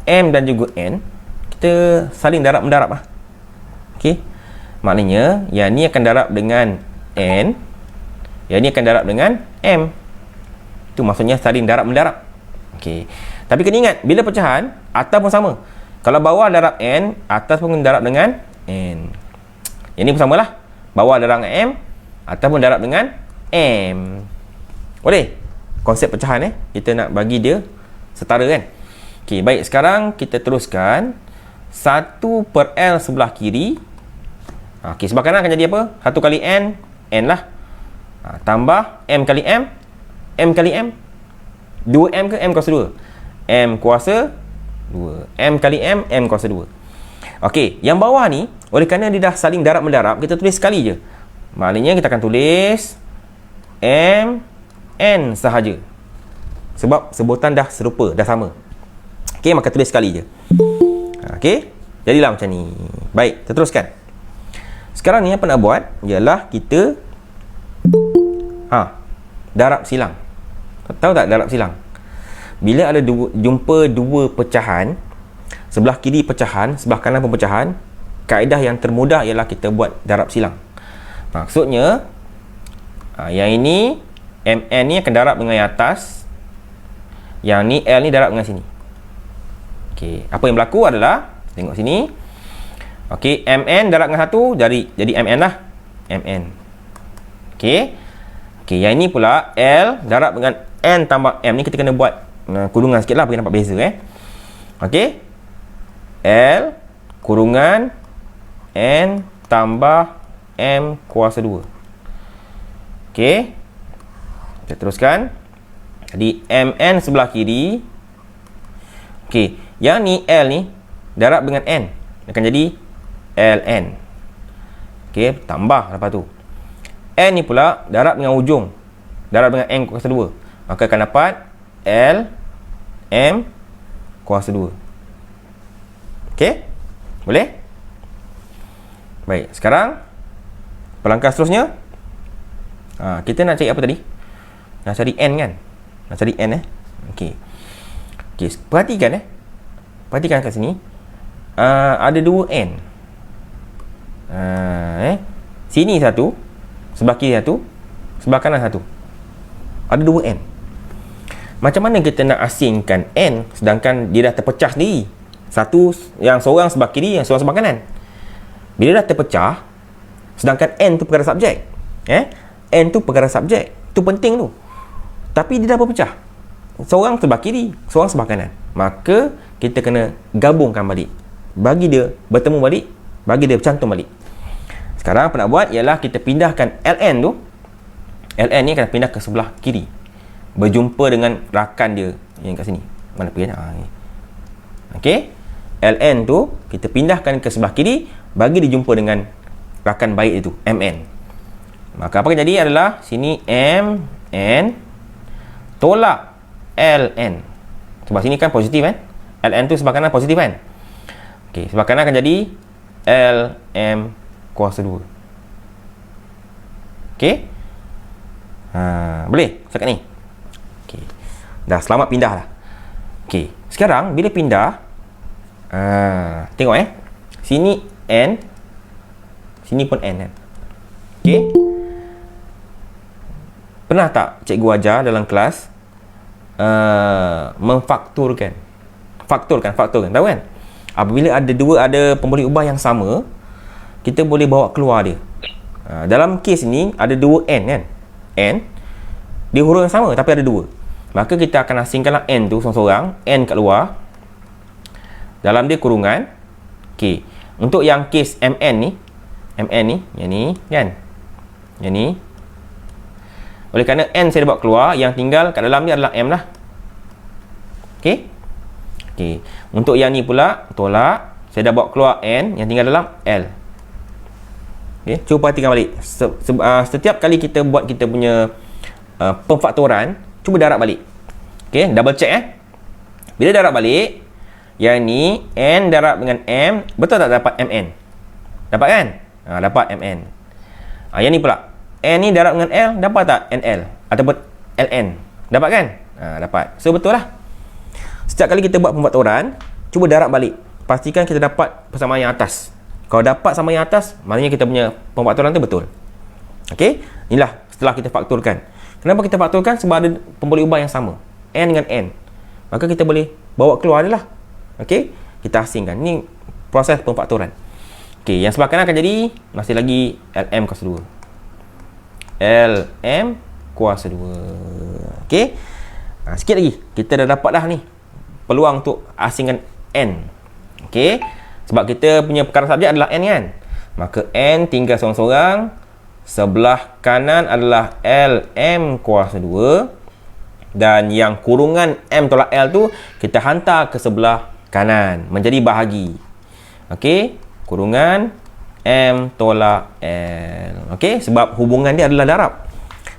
M dan juga N, kita saling darab-mendarab lah. Okey. Maknanya yang ni akan darab dengan N, yang ni akan darab dengan M. Itu maksudnya saling darab-mendarab. Okey. Tapi kena ingat, bila pecahan, atas pun sama. Kalau bawah darab N, atas pun darab dengan N. Yang ni pun samalah. Bawah darab dengan M, atas pun darab dengan M. Boleh? Konsep pecahan kita nak bagi dia setara kan. Okey, baik, sekarang kita teruskan 1 per L sebelah kiri. Okey, sebelah kanan akan jadi apa? 1 kali N, N lah. Tambah M kali M, M kali M. 2M ke M kuasa 2? M kuasa 2. M kali M, M kuasa 2. Okey, yang bawah ni, oleh kerana dia dah saling darab-mendarab, kita tulis sekali je. Maknanya kita akan tulis M N sahaja. Sebab sebutan dah serupa, dah sama. Okey, maka tulis sekali je. Okey. Jadilah macam ni. Baik, kita teruskan. Sekarang ni apa nak buat ialah kita darab silang. Tahu tak darab silang? Bila ada jumpa dua pecahan, sebelah kiri pecahan, sebelah kanan pun pecahan, kaedah yang termudah ialah kita buat darab silang. Maksudnya yang ini MN ni akan darab dengan yang atas, yang ni L ni darab dengan sini. Okey, apa yang berlaku adalah tengok sini. Okey, MN darab dengan 1 jadi MN lah. MN. Okey. Okey, yang ini pula L darab dengan N tambah M ni kita kena buat kurungan sikit lah bagi nampak beza Okey. L kurungan N tambah M kuasa 2. Okey. Kita teruskan. Jadi MN sebelah kiri. Okey, yang ni L ni darab dengan N akan jadi LN. Okey, tambah lepas tu. N ni pula darab dengan ujung, darab dengan N kuasa 2. Maka akan dapat L M kuasa 2. Okey? Boleh? Baik, sekarang pelangkah seterusnya, kita nak cari apa tadi? Nak cari N kan? Nak cari N Okey. Okey, perhatikan perhatikan kat sini. Ada 2 N. Sini satu, sebelah kiri satu, sebelah kanan satu. Ada 2 N. Macam mana kita nak asingkan N sedangkan dia dah terpecah sendiri? Satu yang seorang sebelah kiri, yang seorang sebelah kanan. Bila dah terpecah, sedangkan N tu perkara subjek. N tu perkara subjek. Tu penting tu. Tapi dia dah berpecah. Seorang sebelah kiri, seorang sebelah kanan. Maka kita kena gabungkan balik. Bagi dia bertemu balik, bagi dia bercantum balik. Sekarang apa nak buat ialah kita pindahkan LN tu. LN ni akan pindah ke sebelah kiri, berjumpa dengan rakan dia yang kat sini. Mana pergi ni? Okey. LN tu kita pindahkan ke sebelah kiri, bagi dia jumpa dengan rakan baik itu, MN. Maka apa yang jadi adalah sini MN tolak LN. Sebab sini kan positif LN tu sebelah kanan positif kan? Okey, sebelah kanan akan jadi LM kuasa 2. Okey? Boleh cakap ni? Okey. Dah selamat pindah lah. Okey, sekarang bila pindah, tengok sini N, sini pun N kan? Okey. Pernah tak cikgu ajar dalam kelas memfakturkan? Fakturkan, tahu kan? Apabila ada pemboleh ubah yang sama, kita boleh bawa keluar dia. Dalam kes ni ada 2 N kan? N dia huruf yang sama tapi ada 2. Maka kita akan asingkanlah N tu seorang-seorang, N kat luar. Dalam dia kurungan. Okey. Untuk yang kes MN ni, yang ni kan? Yang ni. Oleh kerana N saya dah bawa keluar, yang tinggal kat dalam ni adalah M lah. Okey? Okey. Untuk yang ni pula, tolak. Saya dah bawa keluar N, yang tinggal dalam L. Okey, cuba perhatikan balik. Setiap kali kita buat kita punya pemfaktoran, cuba darab balik. Okey, double check Bila darab balik, yang ni N darab dengan M, betul tak dapat MN? Dapat kan? Dapat MN. Yang ni pula N ni darab dengan L, dapat tak NL ataupun LN? Dapat kan? Dapat. So betul lah. Setiap kali kita buat pemfaktoran, cuba darab balik. Pastikan kita dapat persamaan yang atas. Kalau dapat sama yang atas, maknanya kita punya pemfaktoran tu betul. Okey? Inilah setelah kita fakturkan. Kenapa kita fakturkan? Sebab ada pemboleh ubah yang sama, N dengan N. Maka kita boleh bawa keluar dia lah. Okey? Kita asingkan. Ini proses pemfaktoran. Okey, yang sebelah kanan akan jadi masih lagi LM kuasa 2. LM kuasa 2. Okey? Sikit lagi kita dah dapat dah ni peluang untuk asingkan N. Okey? Sebab kita punya perkara subjek adalah N kan? Maka N tinggal seorang-seorang. Sebelah kanan adalah LM kuasa 2. Dan yang kurungan M tolak L tu kita hantar ke sebelah kanan, menjadi bahagi. Okey? Kurungan M tolak L. Okey? Sebab hubungan dia adalah darab.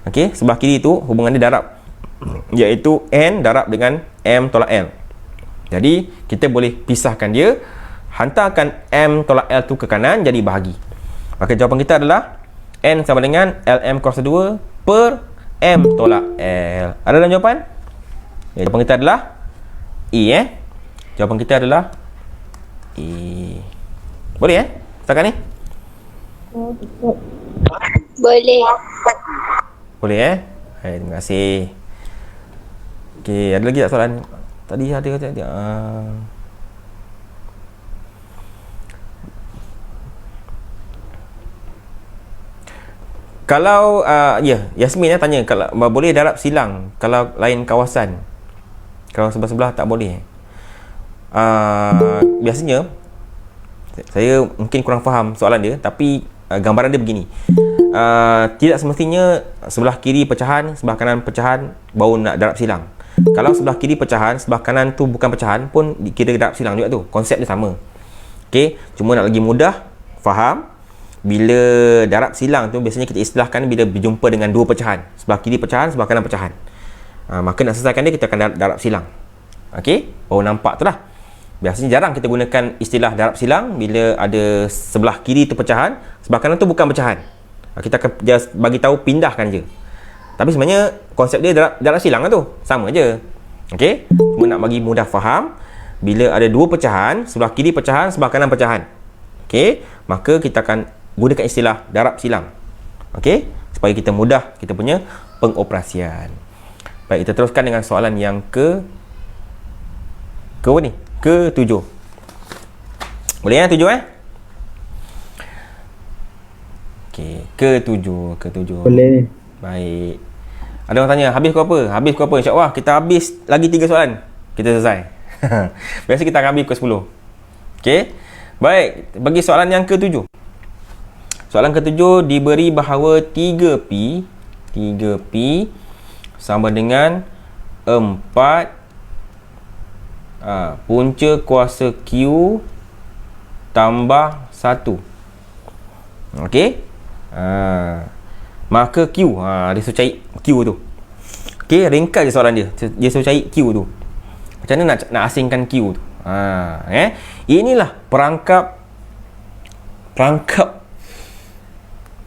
Okey? Sebelah kiri tu hubungan dia darab, iaitu N darab dengan M tolak L. Jadi kita boleh pisahkan dia hantarkan M tolak L tu ke kanan, jadi bahagi. Maka jawapan kita adalah N sama dengan LM kuasa 2 per M tolak L. Ada dalam jawapan? Ya, jawapan kita adalah E. Jawapan kita adalah E. Boleh setakat ni? Boleh. Boleh Hai, terima kasih. Okey, ada lagi tak soalan? Tadi ada kata dia. Kalau Yasmin tanya kalau boleh darab silang kalau lain kawasan. Kalau sebelah-sebelah tak boleh. Biasanya saya mungkin kurang faham soalan dia, tapi gambaran dia begini. Tidak semestinya sebelah kiri pecahan, sebelah kanan pecahan baru nak darab silang. Kalau sebelah kiri pecahan, sebelah kanan tu bukan pecahan pun kira darab silang juga tu. Konsep dia sama. Okey, cuma nak lagi mudah faham, bila darab silang tu biasanya kita istilahkan bila berjumpa dengan dua pecahan. Sebelah kiri pecahan, sebelah kanan pecahan. Maka nak selesaikan dia, kita akan darab silang. Okey, baru nampak tu lah. Biasanya jarang kita gunakan istilah darab silang bila ada sebelah kiri tu pecahan, sebelah kanan tu bukan pecahan. Kita akan just bagi tahu pindahkan je. Tapi sebenarnya konsep dia darab silang lah tu. Sama je. Okey, cuma nak bagi mudah faham, bila ada dua pecahan, sebelah kiri pecahan, sebelah kanan pecahan. Okey, maka kita akan gunakan istilah darab silang. Okey, supaya kita mudah kita punya pengoperasian. Baik, kita teruskan dengan soalan yang ke apa ni? Ke-7. Boleh 7 Okey, ke-7. Boleh. Baik. Ada orang tanya, habis pukul apa? Habis pukul apa? InsyaAllah kita habis lagi 3 soalan. Kita selesai. Biasa kita akan habis pukul 10. Okey. Baik, bagi soalan yang ke-7. Soalan ke-7 diberi bahawa 3P sama dengan 4 punca kuasa Q tambah 1. Okey. Maka Q, dia suruh cari Q tu. Okey, ringkas je soalan dia. Dia suruh cari Q tu. Macam mana nak asingkan Q tu? Inilah perangkap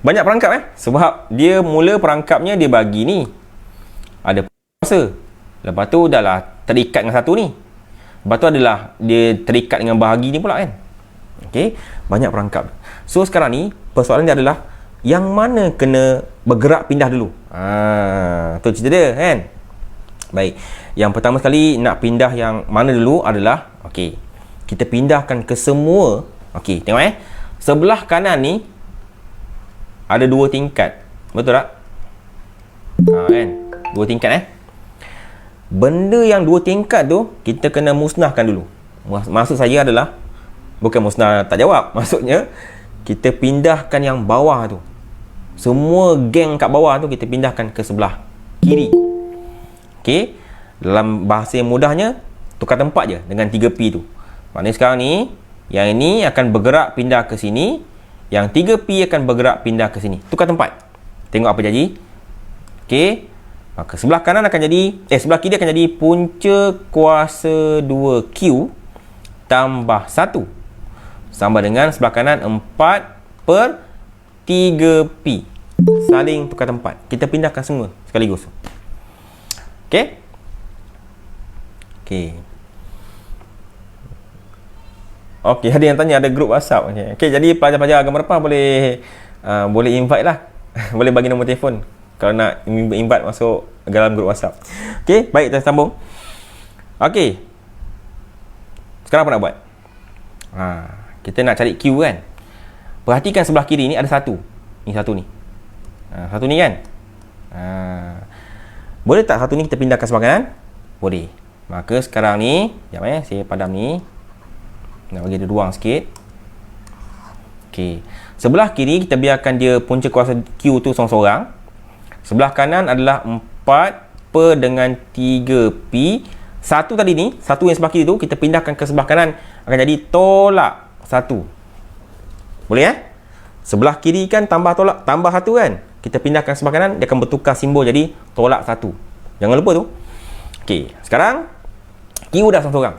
banyak perangkap sebab dia mula perangkapnya dia bagi ni ada kuasa. Lepas tu dah lah terikat dengan satu ni. Lepas tu adalah dia terikat dengan bahagi ni pula kan. Okey, banyak perangkap. So sekarang ni persoalan dia adalah yang mana kena bergerak pindah dulu. Tu cerita dia kan. Baik. Yang pertama sekali nak pindah yang mana dulu adalah okey. Kita pindahkan ke semua. Okey, tengok sebelah kanan ni ada 2 tingkat. Betul tak? Kan? 2 tingkat Benda yang 2 tingkat tu kita kena musnahkan dulu. Maksud saya adalah bukan musnah tak jawab. Maksudnya kita pindahkan yang bawah tu. Semua geng kat bawah tu kita pindahkan ke sebelah kiri. Okey. Dalam bahasa yang mudahnya tukar tempat je dengan 3P tu. Maknanya sekarang ni yang ini akan bergerak pindah ke sini, yang 3P akan bergerak pindah ke sini. Tukar tempat. Tengok apa jadi. Okey. Maka sebelah kanan akan jadi sebelah kiri akan jadi punca kuasa 2Q tambah 1 sama dengan sebelah kanan 4 per 3P. Saling tukar tempat. Kita pindahkan semua sekaligus. Okey. Okey, ada yang tanya ada grup WhatsApp. Okey, jadi pelajar-pelajar agama Repah boleh invite lah. Boleh bagi nombor telefon kalau nak invite masuk dalam grup WhatsApp. Okey, baik, kita sambung. Okey. Sekarang apa nak buat? Kita nak cari Q kan. Perhatikan sebelah kiri ni ada satu. Ni satu ni. Satu ni kan. Boleh tak satu ni kita pindahkan sebelah kanan? Boleh. Maka sekarang ni, sekejap saya padam ni. Nak bagi dia ruang sikit. Okey. Sebelah kiri kita biarkan dia punca kuasa Q tu seorang-seorang. Sebelah kanan adalah 4 per dengan 3P. Satu tadi ni, satu yang sebelah kiri tu kita pindahkan ke sebelah kanan akan jadi tolak 1. Boleh Sebelah kiri kan tambah satu kan. Kita pindahkan sebelah kanan, dia akan bertukar simbol jadi tolak 1. Jangan lupa tu. Okey, sekarang Q dah seorang-seorang.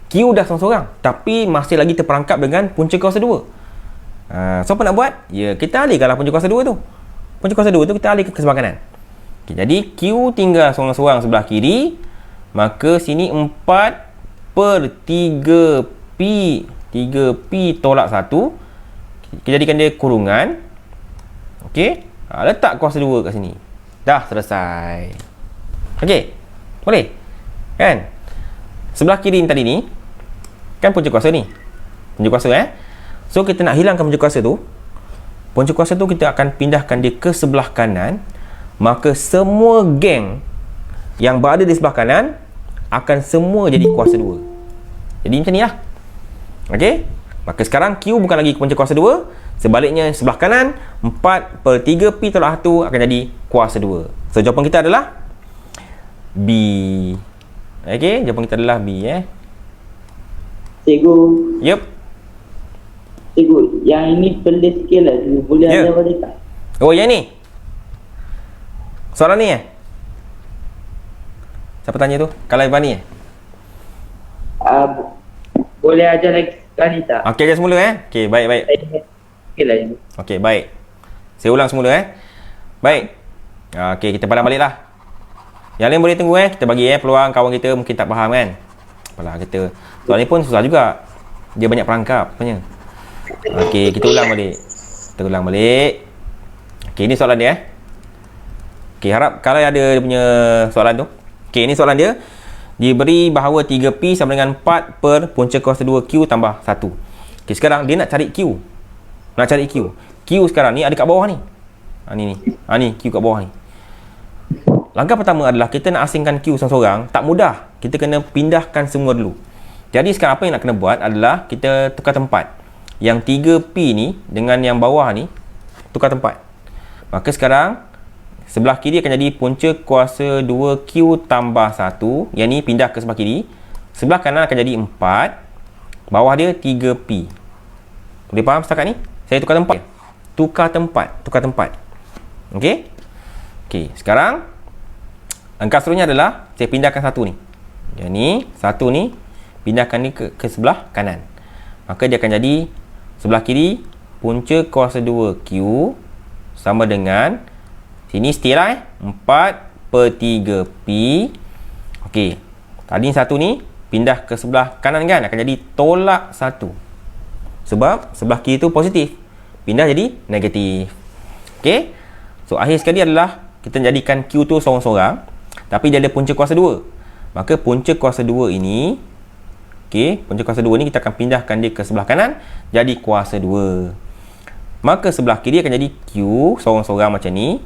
Q dah seorang-seorang, tapi masih lagi terperangkap dengan punca kuasa 2. So apa nak buat? Ya, kita alihkanlah punca kuasa 2 tu. Punca kuasa 2 tu kita alih ke sebelah kanan. Okay, jadi Q tinggal seorang-seorang sebelah kiri. Maka sini 4/3P. 3P tolak 1. Kita jadikan dia kurungan. Okey. Letak kuasa 2 kat sini. Dah selesai. Okey. Boleh? Kan? Sebelah kiri tadi ni kan punca kuasa ni. Punca kuasa So kita nak hilangkan punca kuasa tu. Punca kuasa tu kita akan pindahkan dia ke sebelah kanan. Maka semua geng yang berada di sebelah kanan akan semua jadi kuasa 2. Jadi macam ni lah. Okey. Maka sekarang Q bukan lagi punca kuasa 2. Sebaliknya sebelah kanan 4/3P tolak 1 akan jadi kuasa 2. So jawapan kita adalah B. Okey, jawapan kita adalah B Cikgu, Yup. cikgu, yang ini pelik sikit lah. Cikgu boleh Ya. ajar balik tak? Oh, yang ni. Soalan ni Siapa tanya tu? Kalau Ivani Boleh ajar lagi sekali tak? Okey, ajar semula Okey, baik. Sikit lah cikgu. Okey, baik. Saya ulang semula Baik. Okey, kita padam balik lah. Yang lain boleh tunggu kita bagi peluang kawan kita mungkin tak faham kan. Apalah kita. Soalan ni pun susah juga. Dia banyak perangkap sebenarnya. Okey, kita ulang balik. Kita ulang balik. Okey, ini soalan dia Okey, harap kalau ada dia punya soalan tu. Okey, ini soalan dia. Diberi bahawa 3P sama dengan 4 per punca kuasa 2Q tambah 1. Okey, sekarang dia nak cari Q. Nak cari Q. Q sekarang ni ada kat bawah ni. Ni Q kat bawah ni. Langkah pertama adalah kita nak asingkan Q seorang-seorang. Tak mudah. Kita kena pindahkan semua dulu. Jadi sekarang apa yang nak kena buat adalah kita tukar tempat. Yang 3P ni dengan yang bawah ni tukar tempat. Maka sekarang sebelah kiri akan jadi punca kuasa 2Q tambah 1. Yang ni pindah ke sebelah kiri. Sebelah kanan akan jadi 4. Bawah dia 3P. Boleh faham setakat ni? Saya tukar tempat. Tukar tempat. Okey? Okey, sekarang langkah seterusnya adalah saya pindahkan satu ni. Yang ni, satu ni pindahkan ni ke sebelah kanan. Maka dia akan jadi sebelah kiri punca kuasa 2Q sama dengan sini stay lah 4/3P. Okey. Tadi satu ni pindah ke sebelah kanan kan, akan jadi tolak 1. Sebab sebelah kiri tu positif. Pindah jadi negatif. Okey. So akhir sekali adalah kita jadikan Q tu seorang-seorang. Tapi dia ada punca kuasa 2. Maka punca kuasa 2 ini, okey, punca kuasa 2 ni kita akan pindahkan dia ke sebelah kanan, jadi kuasa 2. Maka sebelah kiri akan jadi Q seorang-seorang macam ni.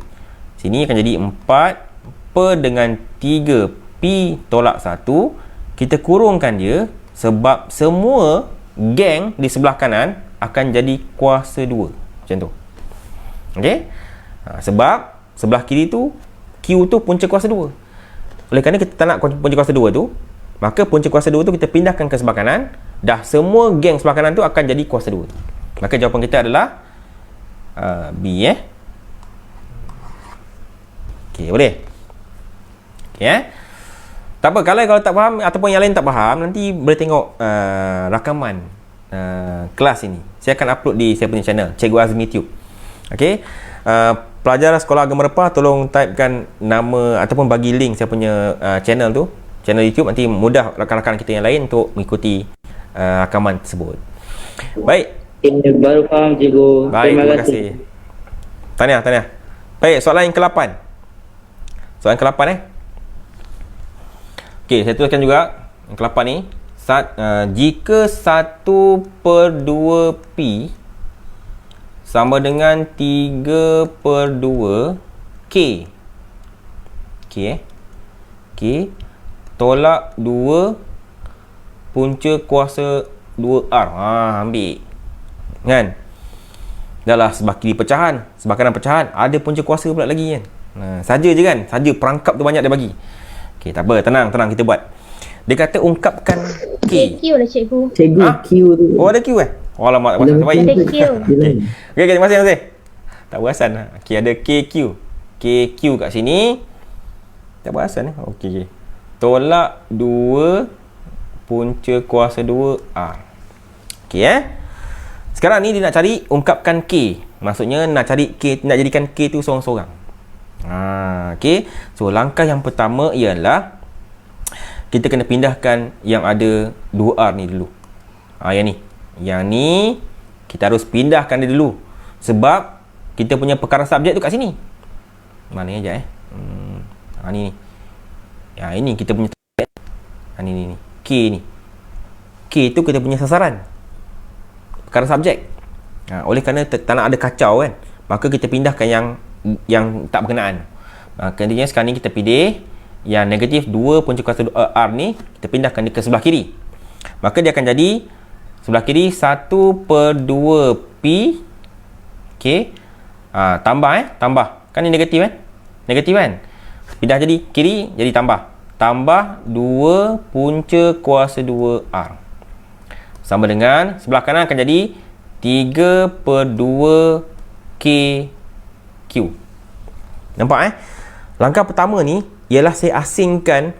Sini akan jadi 4 per dengan 3P tolak 1. Kita kurungkan dia sebab semua geng di sebelah kanan akan jadi kuasa 2. Macam tu. Okey? Sebab sebelah kiri tu Q tu punca kuasa 2. Oleh kerana kita tak nak punca kuasa 2 tu, maka punca kuasa 2 tu kita pindahkan ke sebelah kanan. Dah semua geng sebelah kanan tu akan jadi kuasa 2. Maka jawapan kita adalah B Okey, boleh? Okey tak apa, kalau tak faham ataupun yang lain tak faham, nanti boleh tengok rakaman kelas ini. Saya akan upload di saya punya channel Cikgu Azmi Tube. Okey. Pelajar sekolah agama Repah, tolong typekan nama ataupun bagi link saya punya channel tu, channel YouTube, nanti mudah rakan-rakan kita yang lain untuk mengikuti rakaman tersebut. Baik. Baru faham cikgu. Baik, terima kasih. Tahniah. Baik, soalan yang ke-8. Soalan ke-8 Okey, saya tuliskan juga yang ke-8 ni. Jika 1/2P sama dengan 3/2 K. K tolak 2 punca kuasa 2R. Ambil. Kan? Dahlah sebelah kiri pecahan, sebelah kanan pecahan, ada punca kuasa pula lagi kan. Saja je kan? Saja perangkap tu banyak dia bagi. Okey, tak apa, tenang kita buat. Dia kata ungkapkan K. Q lah cikgu. Cikgu Q tu. Oh, ada Q alamak, tak perasan. Baik. Ada Q. Okey, terima kasih. Tak perasan. Okey, ada KQ. KQ kat sini. Tak perasan Okey. Tolak 2 punca kuasa 2R. Okey Sekarang ni dia nak cari ungkapkan K. Maksudnya nak cari K, nak jadikan K tu seorang-seorang. Okey. So langkah yang pertama ialah kita kena pindahkan yang ada 2R ni dulu. Yang ni. Yang ni kita harus pindahkan dia dulu. Sebab kita punya perkara subjek tu kat sini. Mana aja ni. Ini kita punya ni. K ni. K tu kita punya sasaran. Perkara subjek. Oleh kerana tak nak ada kacau kan, maka kita pindahkan yang tak berkenaan. Makanya sekarang ni kita pilih yang negatif 2 punca kuasa R ni, kita pindahkan dia ke sebelah kiri. Maka dia akan jadi sebelah kiri 1/2P. Okey. Tambah. Kan ni negatif kan? Negatif kan? Pindah jadi kiri, jadi tambah. Tambah 2 punca kuasa 2R. Sama dengan sebelah kanan akan jadi 3/2KQ. Nampak Langkah pertama ni ialah saya asingkan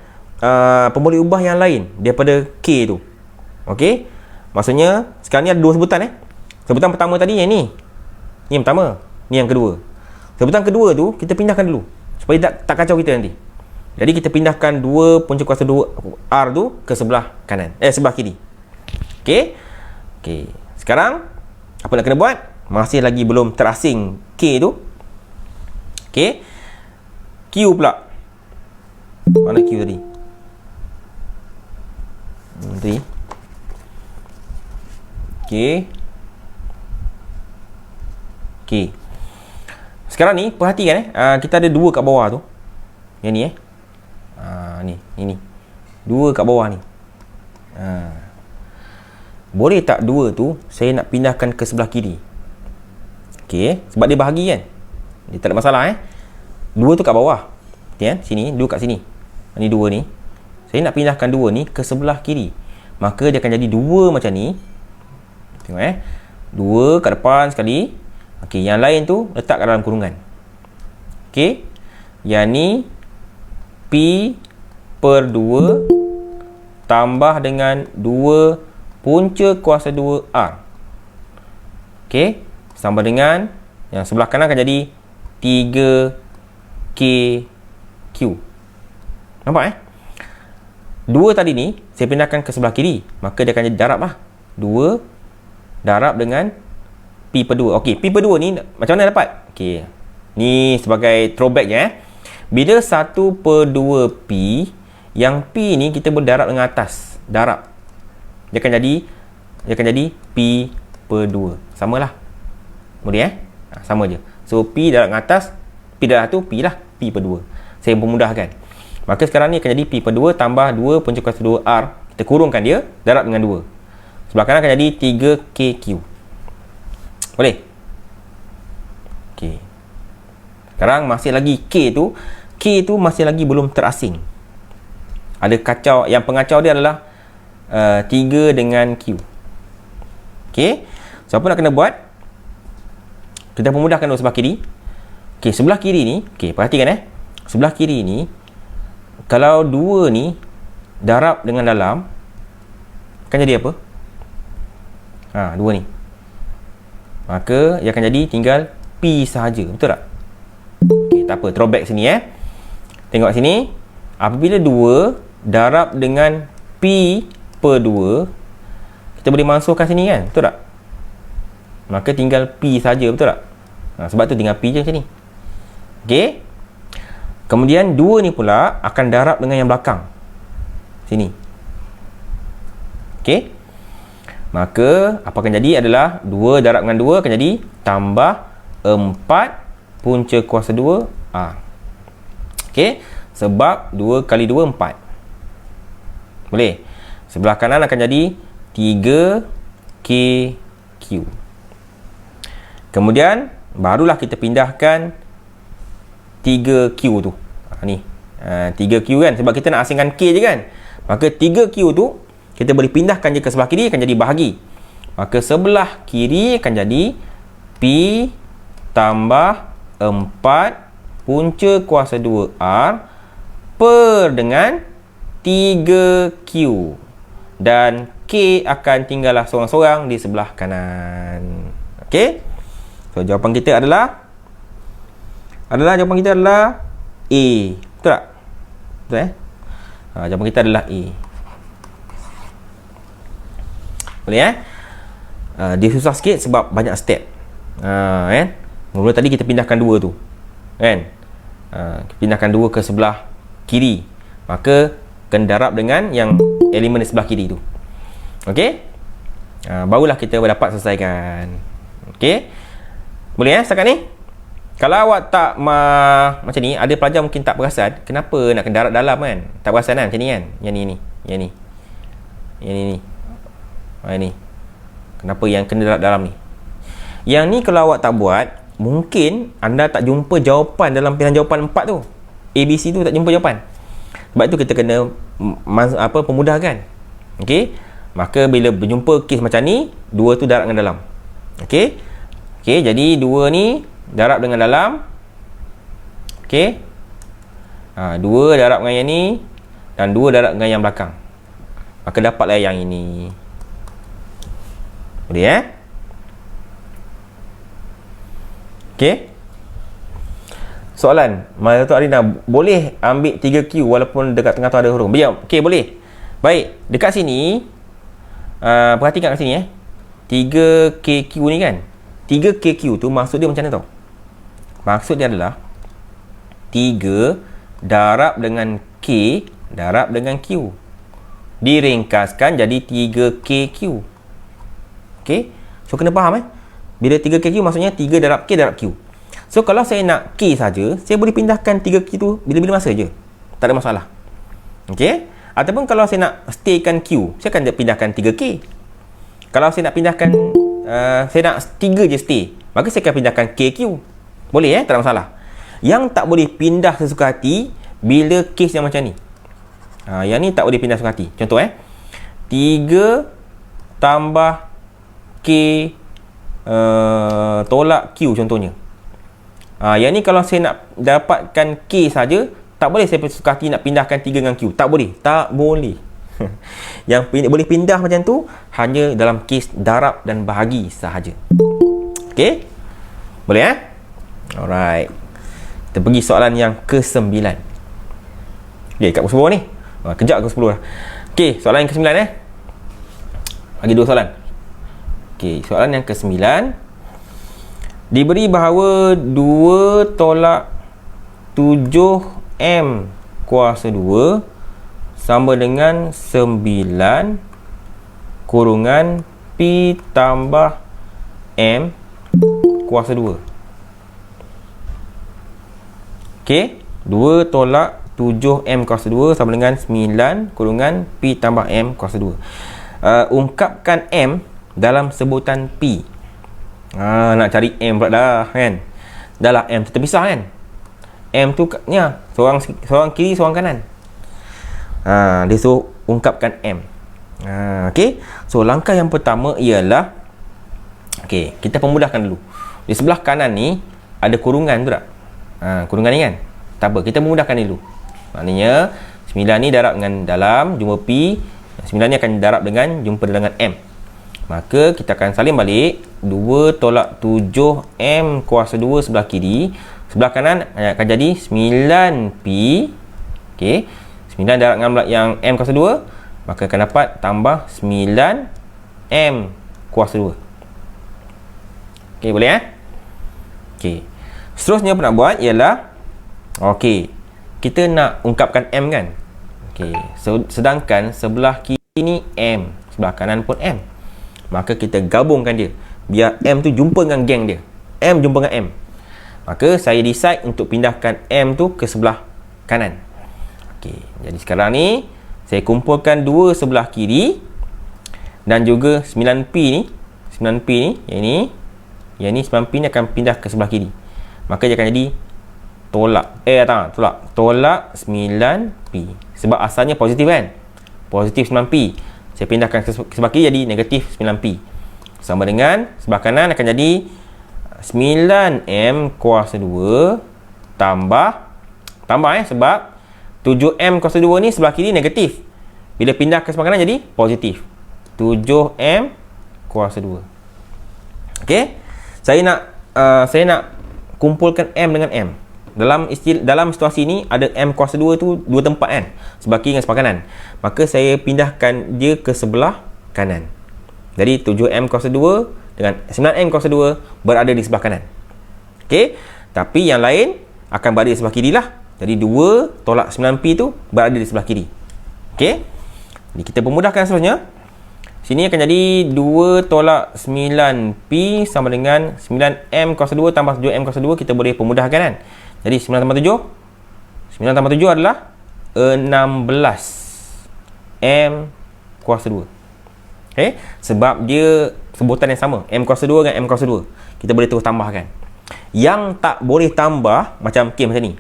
pemboleh ubah yang lain daripada K tu. Okey? Maksudnya sekarang ni ada dua sebutan Sebutan pertama tadi yang ni. Ni yang pertama, ni yang kedua. Sebutan kedua tu kita pindahkan dulu supaya tak kacau kita nanti. Jadi kita pindahkan 2 punca kuasa 2R tu ke sebelah kanan. Sebelah kiri. Okey. Sekarang apa nak kena buat? Masih lagi belum terasing K tu. Okey. Q pula. Mana Q tadi? Tadi. Okey. Sekarang ni perhatikan kita ada 2 kat bawah tu. Yang ni ini. 2 kat bawah ni. Boleh tak 2 tu saya nak pindahkan ke sebelah kiri? Okey, sebab dia bahagi kan. Dia tak ada masalah 2 tu kat bawah. Sini, 2 kat sini. Ni 2 ni. Saya nak pindahkan 2 ni ke sebelah kiri. Maka dia akan jadi 2 macam ni. Tengok 2 kat depan sekali. Okey, yang lain tu letak kat dalam kurungan. Okey. Yang ni P/2 tambah dengan 2 punca kuasa 2R. Okey, sama dengan yang sebelah kanan akan jadi 3KQ. Nampak 2 tadi ni saya pindahkan ke sebelah kiri, maka dia akan jadi darab 2 darab dengan P/2. Okey, P/2 ni macam mana dapat? Okey. Ni sebagai throwback Bila 1/2P, yang P ni kita berdarab dengan atas, darab. Dia akan jadi P/2. Samalah. Boleh sama je. So P darab dengan atas, P darab tu P lah, P/2. Saya memudahkan. Maka sekarang ni akan jadi P/2 tambah 2 punca kuasa 2R. Kita kurungkan dia, darab dengan 2. Sebelah kanan akan jadi 3KQ. Boleh? Okey. Sekarang masih lagi K tu masih lagi belum terasing. Ada kacau, yang pengacau dia adalah 3 dengan Q. Okey. So apa nak kena buat? Kita pemudahkan dulu sebelah kiri. Okey, sebelah kiri ni, perhatikan sebelah kiri ni kalau 2 ni darab dengan dalam akan jadi apa? 2 ni. Maka ia akan jadi tinggal P sahaja. Betul tak? Okey, tak apa, throwback sini Tengok sini. Apabila 2 darab dengan P/2, kita boleh masukkan sini kan? Betul tak? Maka tinggal P saja, betul tak? Sebab tu tinggal P je macam ni. Okey. Kemudian 2 ni pula akan darab dengan yang belakang. Sini. Okey. Maka apa akan jadi adalah 2 darab dengan 2 akan jadi tambah 4 punca kuasa 2R. Okey. Sebab 2 kali 2 4. Boleh. Sebelah kanan akan jadi 3KQ. Kemudian barulah kita pindahkan 3Q tu. Ni 3Q kan, sebab kita nak asingkan K je kan. Maka 3Q tu kita boleh pindahkan je ke sebelah kiri, akan jadi bahagi. Maka sebelah kiri akan jadi P tambah 4 punca kuasa 2R per dengan 3Q. dan K akan tinggallah seorang-seorang di sebelah kanan. Okey. So jawapan kita adalah A. Betul tak? Betul jawapan kita adalah A. Boleh dia susah sikit sebab banyak step. Kan? Mula tadi kita pindahkan 2 tu. Kan? Pindahkan 2 ke sebelah kiri. Maka kena darab dengan yang elemen di sebelah kiri tu. Okey? Barulah kita dapat selesaikan. Okey? Boleh setakat ni? Kalau awak tak macam ni, ada pelajar mungkin tak perasan kenapa nak kena darab dalam kan? Tak perasan kan macam ni kan? Yang ni. Yang ni. Kenapa yang kena darab dalam ni? Yang ni kalau awak tak buat, mungkin anda tak jumpa jawapan dalam pilihan jawapan 4 tu. ABC tu tak jumpa jawapan. Sebab itu kita kena pemudahkan. Okey? Maka bila berjumpa kes macam ni, 2 tu darab dengan dalam. Okey? Okey, jadi 2 ni darab dengan dalam. Okey? 2 darab dengan yang ni dan 2 darab dengan yang belakang. Maka dapatlah yang ini. Boleh Okey. Soalan, Tok Arina, boleh ambil 3Q walaupun dekat tengah tu ada huruf? Biar. Okey, boleh. Baik, dekat sini perhatikan kat sini 3KQ ni kan. 3KQ tu maksud dia macam mana tau? Maksud dia adalah 3 darab dengan K darab dengan Q. Diringkaskan jadi 3KQ. Okey? So kena faham bila 3KQ maksudnya 3 darab K darab Q. So kalau saya nak K saja, saya boleh pindahkan 3K tu bila-bila masa je. Tak ada masalah. Okey? Ataupun kalau saya nak staykan Q, saya akan pindahkan 3K. Kalau saya nak pindahkan saya nak 3 je stay, maka saya akan pindahkan KQ. Boleh tak ada masalah. Yang tak boleh pindah sesuka hati bila kes yang macam ni. Yang ni tak boleh pindah sesuka hati. Contoh 3 tambah K tolak Q contohnya. Yang ni kalau saya nak dapatkan K saja, tak boleh saya suka hati nak pindahkan 3 dengan Q. Tak boleh. Tak boleh. Yang boleh pindah macam tu hanya dalam kes darab dan bahagi sahaja. Okey? Boleh Alright. Kita pergi soalan yang ke-9. Okey, kat pukul 10 ni. Kejap ke 10 dah. Okey, soalan yang ke-9 Bagi 2 soalan. Okey, soalan yang ke-9. Diberi bahawa 2 tolak 7M kuasa 2 sama dengan 9 kurungan P tambah M kuasa 2. Okey, 2 tolak 7M kuasa 2 sama dengan 9 kurungan P tambah M kuasa 2. Ungkapkan M dalam sebutan P. Nak cari M pula dah kan. Dah lah M tu terpisah kan. M tu seorang kiri seorang kanan. Dia suruh ungkapkan M. Okey. So langkah yang pertama ialah kita pemudahkan dulu. Di sebelah kanan ni ada kurungan tu tak? Kurungan ni kan. Tak apa, kita memudahkan dulu. Maknanya 9 ni darab dengan dalam jumpa P, 9 ni akan darab dengan jumpa dengan M. Maka kita akan salin balik 2 tolak 7M kuasa 2 sebelah kiri. Sebelah kanan akan jadi 9P. Okey. 9 darab dengan yang M kuasa 2, maka akan dapat tambah 9M kuasa 2. Okey, boleh Okey. Seterusnya apa nak buat ialah kita nak ungkapkan M kan. Okey. Sedangkan sebelah kiri ni M, sebelah kanan pun M. Maka kita gabungkan dia biar M tu jumpa dengan geng dia. M jumpa dengan M. Maka saya decide untuk pindahkan M tu ke sebelah kanan. Okey, jadi sekarang ni saya kumpulkan 2 sebelah kiri dan juga 9P ni. 9P ni, yang ni 9P ni akan pindah ke sebelah kiri. Maka dia akan jadi tolak 9P. Sebab asalnya positif kan? Positif 9P. Saya pindahkan ke sebelah kiri jadi negatif 9P. Sama dengan sebelah kanan akan jadi 9M kuasa 2 tambah sebab 7M kuasa 2 ni sebelah kiri negatif. Bila pindah ke sebelah kanan jadi positif. 7M kuasa 2. Okey. Saya nak kumpulkan M dengan M. Dalam situasi ni ada M kuasa 2 tu dua tempat kan, sebelah kiri dengan sebelah kanan. Maka saya pindahkan dia ke sebelah kanan. Jadi 7M kuasa 2 dengan 9M kuasa 2 berada di sebelah kanan. Okey. Tapi yang lain akan berada di sebelah kiri lah. Jadi 2 tolak 9P tu berada di sebelah kiri. Okey. Jadi kita permudahkan seterusnya. Sini akan jadi 2 tolak 9P sama dengan 9M kuasa 2 tambah 7M kuasa 2. Kita boleh permudahkan kan. Jadi 9 tambah 7 adalah 16M kuasa 2. Okay? Sebab dia sebutan yang sama, M kuasa 2 dengan M kuasa 2. Kita boleh terus tambahkan. Yang tak boleh tambah macam macam ni.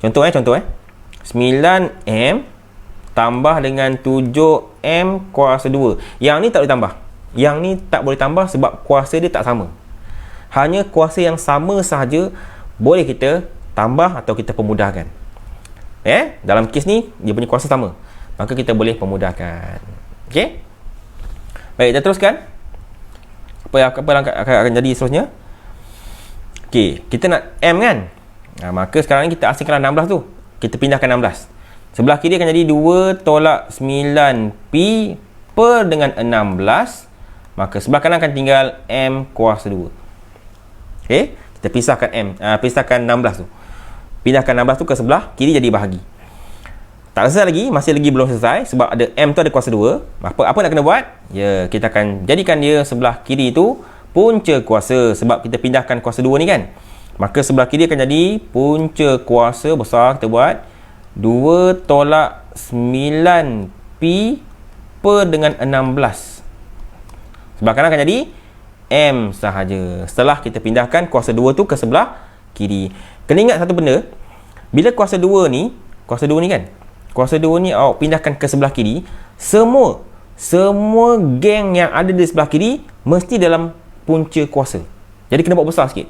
Contoh 9M tambah dengan 7M kuasa 2. Yang ni tak boleh tambah. Yang ni tak boleh tambah sebab kuasa dia tak sama. Hanya kuasa yang sama sahaja boleh kita tambah atau kita permudahkan. Dalam kes ni dia punya kuasa sama. Maka kita boleh permudahkan. Okey? Baik, kita teruskan. Apa akan jadi seterusnya? Okey, kita nak M kan? Maka sekarang ni kita asingkan 16 tu. Kita pindahkan 16. Sebelah kiri akan jadi 2 tolak 9P per dengan 16. Maka sebelah kanan akan tinggal M kuasa 2. Okey, kita pisahkan pisahkan 16 tu. Pindahkan 16 tu ke sebelah kiri jadi bahagi. Tak selesai lagi, masih lagi belum selesai sebab ada M tu ada kuasa 2. Apa nak kena buat? Ya, kita akan jadikan dia sebelah kiri tu punca kuasa sebab kita pindahkan kuasa 2 ni kan. Maka sebelah kiri akan jadi punca kuasa besar, kita buat 2 tolak 9P per dengan 16. Sebelah kanan akan jadi M sahaja. Setelah kita pindahkan kuasa 2 tu ke sebelah kiri. Kena ingat satu benda. Bila kuasa 2 ni kan, kuasa 2 ni awak pindahkan ke sebelah kiri, semua geng yang ada di sebelah kiri mesti dalam punca kuasa. Jadi kena buat besar sikit.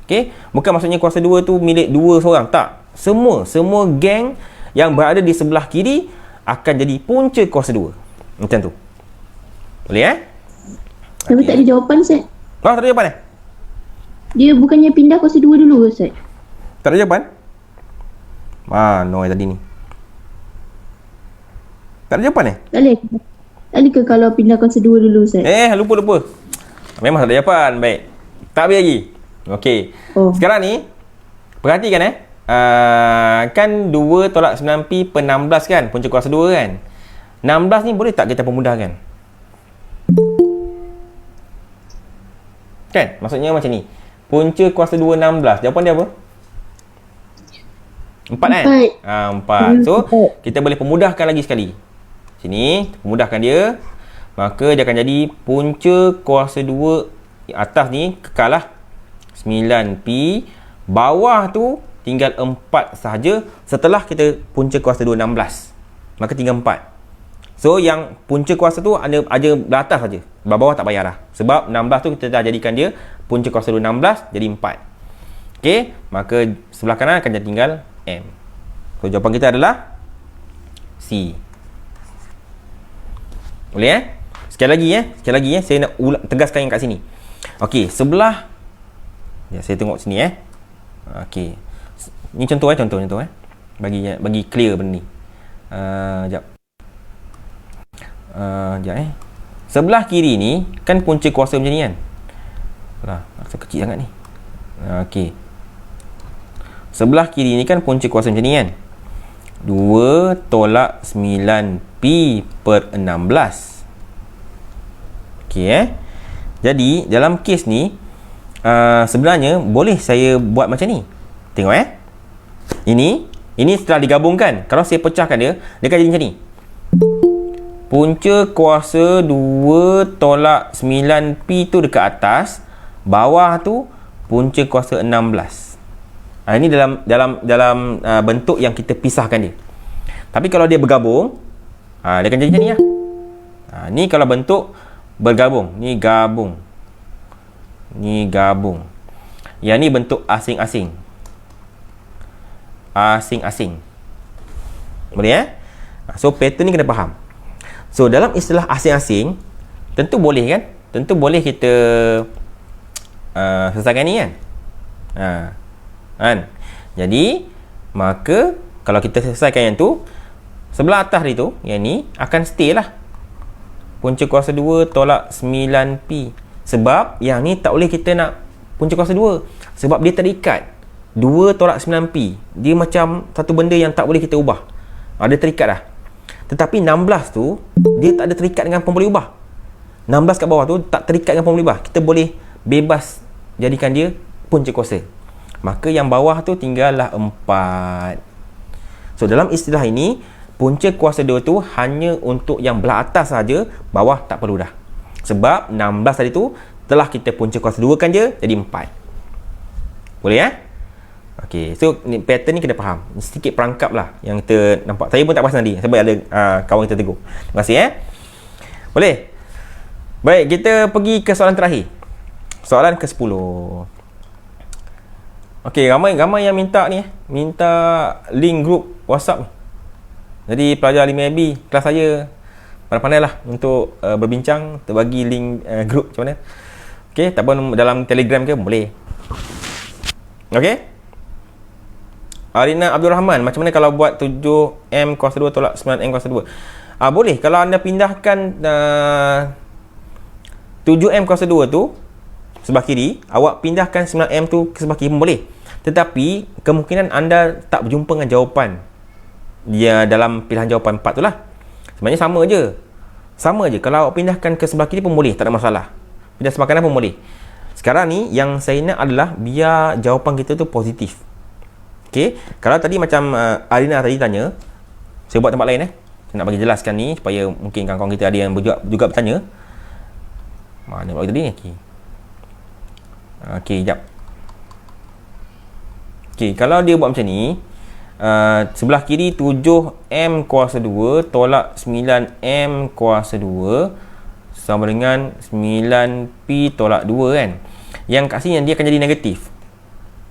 Okey, bukan maksudnya kuasa 2 tu milik 2 seorang, tak. Semua geng yang berada di sebelah kiri akan jadi punca kuasa 2. Macam tu. Boleh Tapi tak ada jawapan, Ustaz. Tak ada jawapan Dia bukannya pindah kuasa 2 dulu, Ustaz? Tak ada jawapan? No tadi ni. Tak ada jawapan Tak boleh ke kalau pindah kuasa 2 dulu, Ustaz? Lupa. Memang tak ada jawapan. Baik. Tak habis lagi. Okey. Sekarang ni perhatikan kan 2 tolak 9P per 16 kan, punca kuasa 2 kan. 16 ni boleh tak kita permudahkan? Kan? Maksudnya macam ni. Punca kuasa 2 16. Jawapan dia apa? 4 kan? 4. So, kita boleh permudahkan lagi sekali. Sini, permudahkan dia. Maka dia akan jadi punca kuasa 2 atas ni kekal lah 9P. Bawah tu tinggal 4 sahaja setelah kita punca kuasa 2 16. Maka tinggal 4. So yang punca kuasa tu ada atas saja. Bawah tak payah lah. Sebab 16 tu kita dah jadikan dia punca kuasa 2 16 jadi 4. Okey, maka sebelah kanan akan jadi tinggal M. So jawapan kita adalah C. Boleh Sekali lagi saya nak tegaskan yang kat sini. Okey, sebelah saya tengok sini Okey. Ni contoh bagi clear benda ni. Sekejap. Sebelah kiri ni kan punca kuasa macam ni kan. Rasa kecil sangat ni. Okey. Sebelah kiri ni kan punca kuasa macam ni kan. 2 tolak 9P per 16. Okey Jadi dalam kes ni sebenarnya boleh saya buat macam ni. Tengok Ini setelah digabungkan. Kalau saya pecahkan dia akan jadi macam ni. Punca kuasa 2 tolak 9P tu dekat atas, bawah tu punca kuasa 16. Ini dalam bentuk yang kita pisahkan dia. Tapi kalau dia bergabung, dia akan jadi macam ni lah. Ni kalau bentuk bergabung, ni gabung. Yang ni bentuk asing-asing. Asing-asing. Boleh So pattern ni kena faham. So dalam istilah asing-asing, tentu boleh kan? Tentu boleh kita selesaikan ni kan? Kan? Jadi maka kalau kita selesaikan yang tu, sebelah atas ni tu, yang ni akan stay lah. Punca kuasa 2 tolak 9P. Sebab yang ni tak boleh kita nak punca kuasa 2. Sebab dia terikat. 2 tolak 9P. Dia macam satu benda yang tak boleh kita ubah. Dia terikat dah. Tetapi 16 tu, dia tak ada terikat dengan pemboleh ubah. 16 kat bawah tu tak terikat dengan pemboleh ubah. Kita boleh bebas jadikan dia punca kuasa. Maka yang bawah tu tinggallah 4. So dalam istilah ini, punca kuasa 2 tu hanya untuk yang belah atas saja, bawah tak perlu dah. Sebab 16 tadi tu telah kita punca kuasa 2 kan je, jadi 4. Boleh Okey, so ni, pattern ni kena faham. Sedikit perangkap lah yang kita nampak. Saya pun tak perasan tadi sebab ada kawan kita tegur. Terima kasih Boleh? Baik, kita pergi ke soalan terakhir. Soalan ke-10. Okey, ramai yang minta ni minta link grup WhatsApp ni. Jadi pelajar 5AB kelas saya pandai-pandai lah untuk berbincang, terbagi link grup macam mana. Okey, tak pun dalam Telegram ke boleh. Okey. Arina Abdul Rahman, macam mana kalau buat 7M kuasa 2 tolak 9M kuasa 2? Boleh, kalau anda pindahkan 7M kuasa 2 tu sebelah kiri, awak pindahkan 9M tu ke sebelah kiri pun boleh. Tetapi kemungkinan anda tak berjumpa dengan jawapan dia dalam pilihan jawapan 4 tu lah. Sebenarnya sama je. Kalau awak pindahkan ke sebelah kiri pun boleh, tak ada masalah. Pindah sebelah kanan pun boleh. Sekarang ni yang saya nak adalah biar jawapan kita tu positif. Okey, kalau tadi macam Arina tadi tanya, saya buat tempat lain saya nak bagi jelaskan ni supaya mungkin kawan-kawan kita ada yang juga bertanya. Mana buat tadi ni? Okey, jap. Okey, kalau dia buat macam ni, sebelah kiri 7M kuasa 2 tolak 9M kuasa 2 sama dengan 9P tolak 2 kan. Yang kat sini dia akan jadi negatif.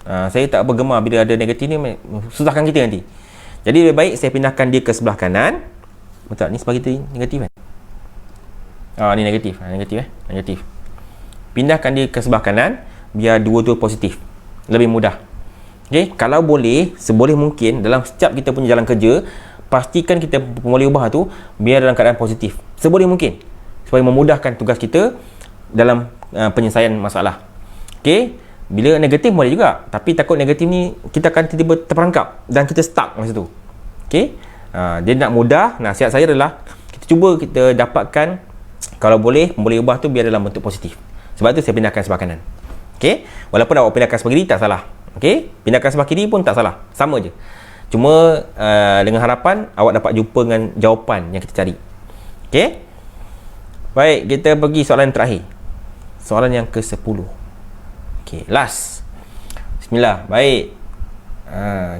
Saya tak bergemar bila ada negatif ni, susahkan kita nanti. Jadi lebih baik saya pindahkan dia ke sebelah kanan. Betul, ni sebelah kita negatif kan? Ni negatif. Negatif. Pindahkan dia ke sebelah kanan biar 2 tu positif. Lebih mudah. Okey, kalau boleh, seboleh mungkin dalam setiap kita punya jalan kerja, pastikan kita pemboleh ubah tu biar dalam keadaan positif. Seboleh mungkin. Supaya memudahkan tugas kita dalam penyelesaian masalah. Okey. Bila negatif boleh juga, tapi takut negatif ni kita akan tiba-tiba terperangkap dan kita stuck masa tu. Okey. Dia nak mudah. Nasihat saya adalah kita dapatkan, kalau boleh pemboleh ubah tu biar dalam bentuk positif. Sebab tu saya pindahkan sebelah kanan. Okey. Walaupun awak pindahkan sebelah kiri tak salah. Okey. Pindahkan sebelah kiri pun tak salah. Sama je. Cuma dengan harapan awak dapat jumpa dengan jawapan yang kita cari. Okey. Baik, kita pergi soalan terakhir. Soalan yang ke-10. Okey, last. Bismillah. Baik.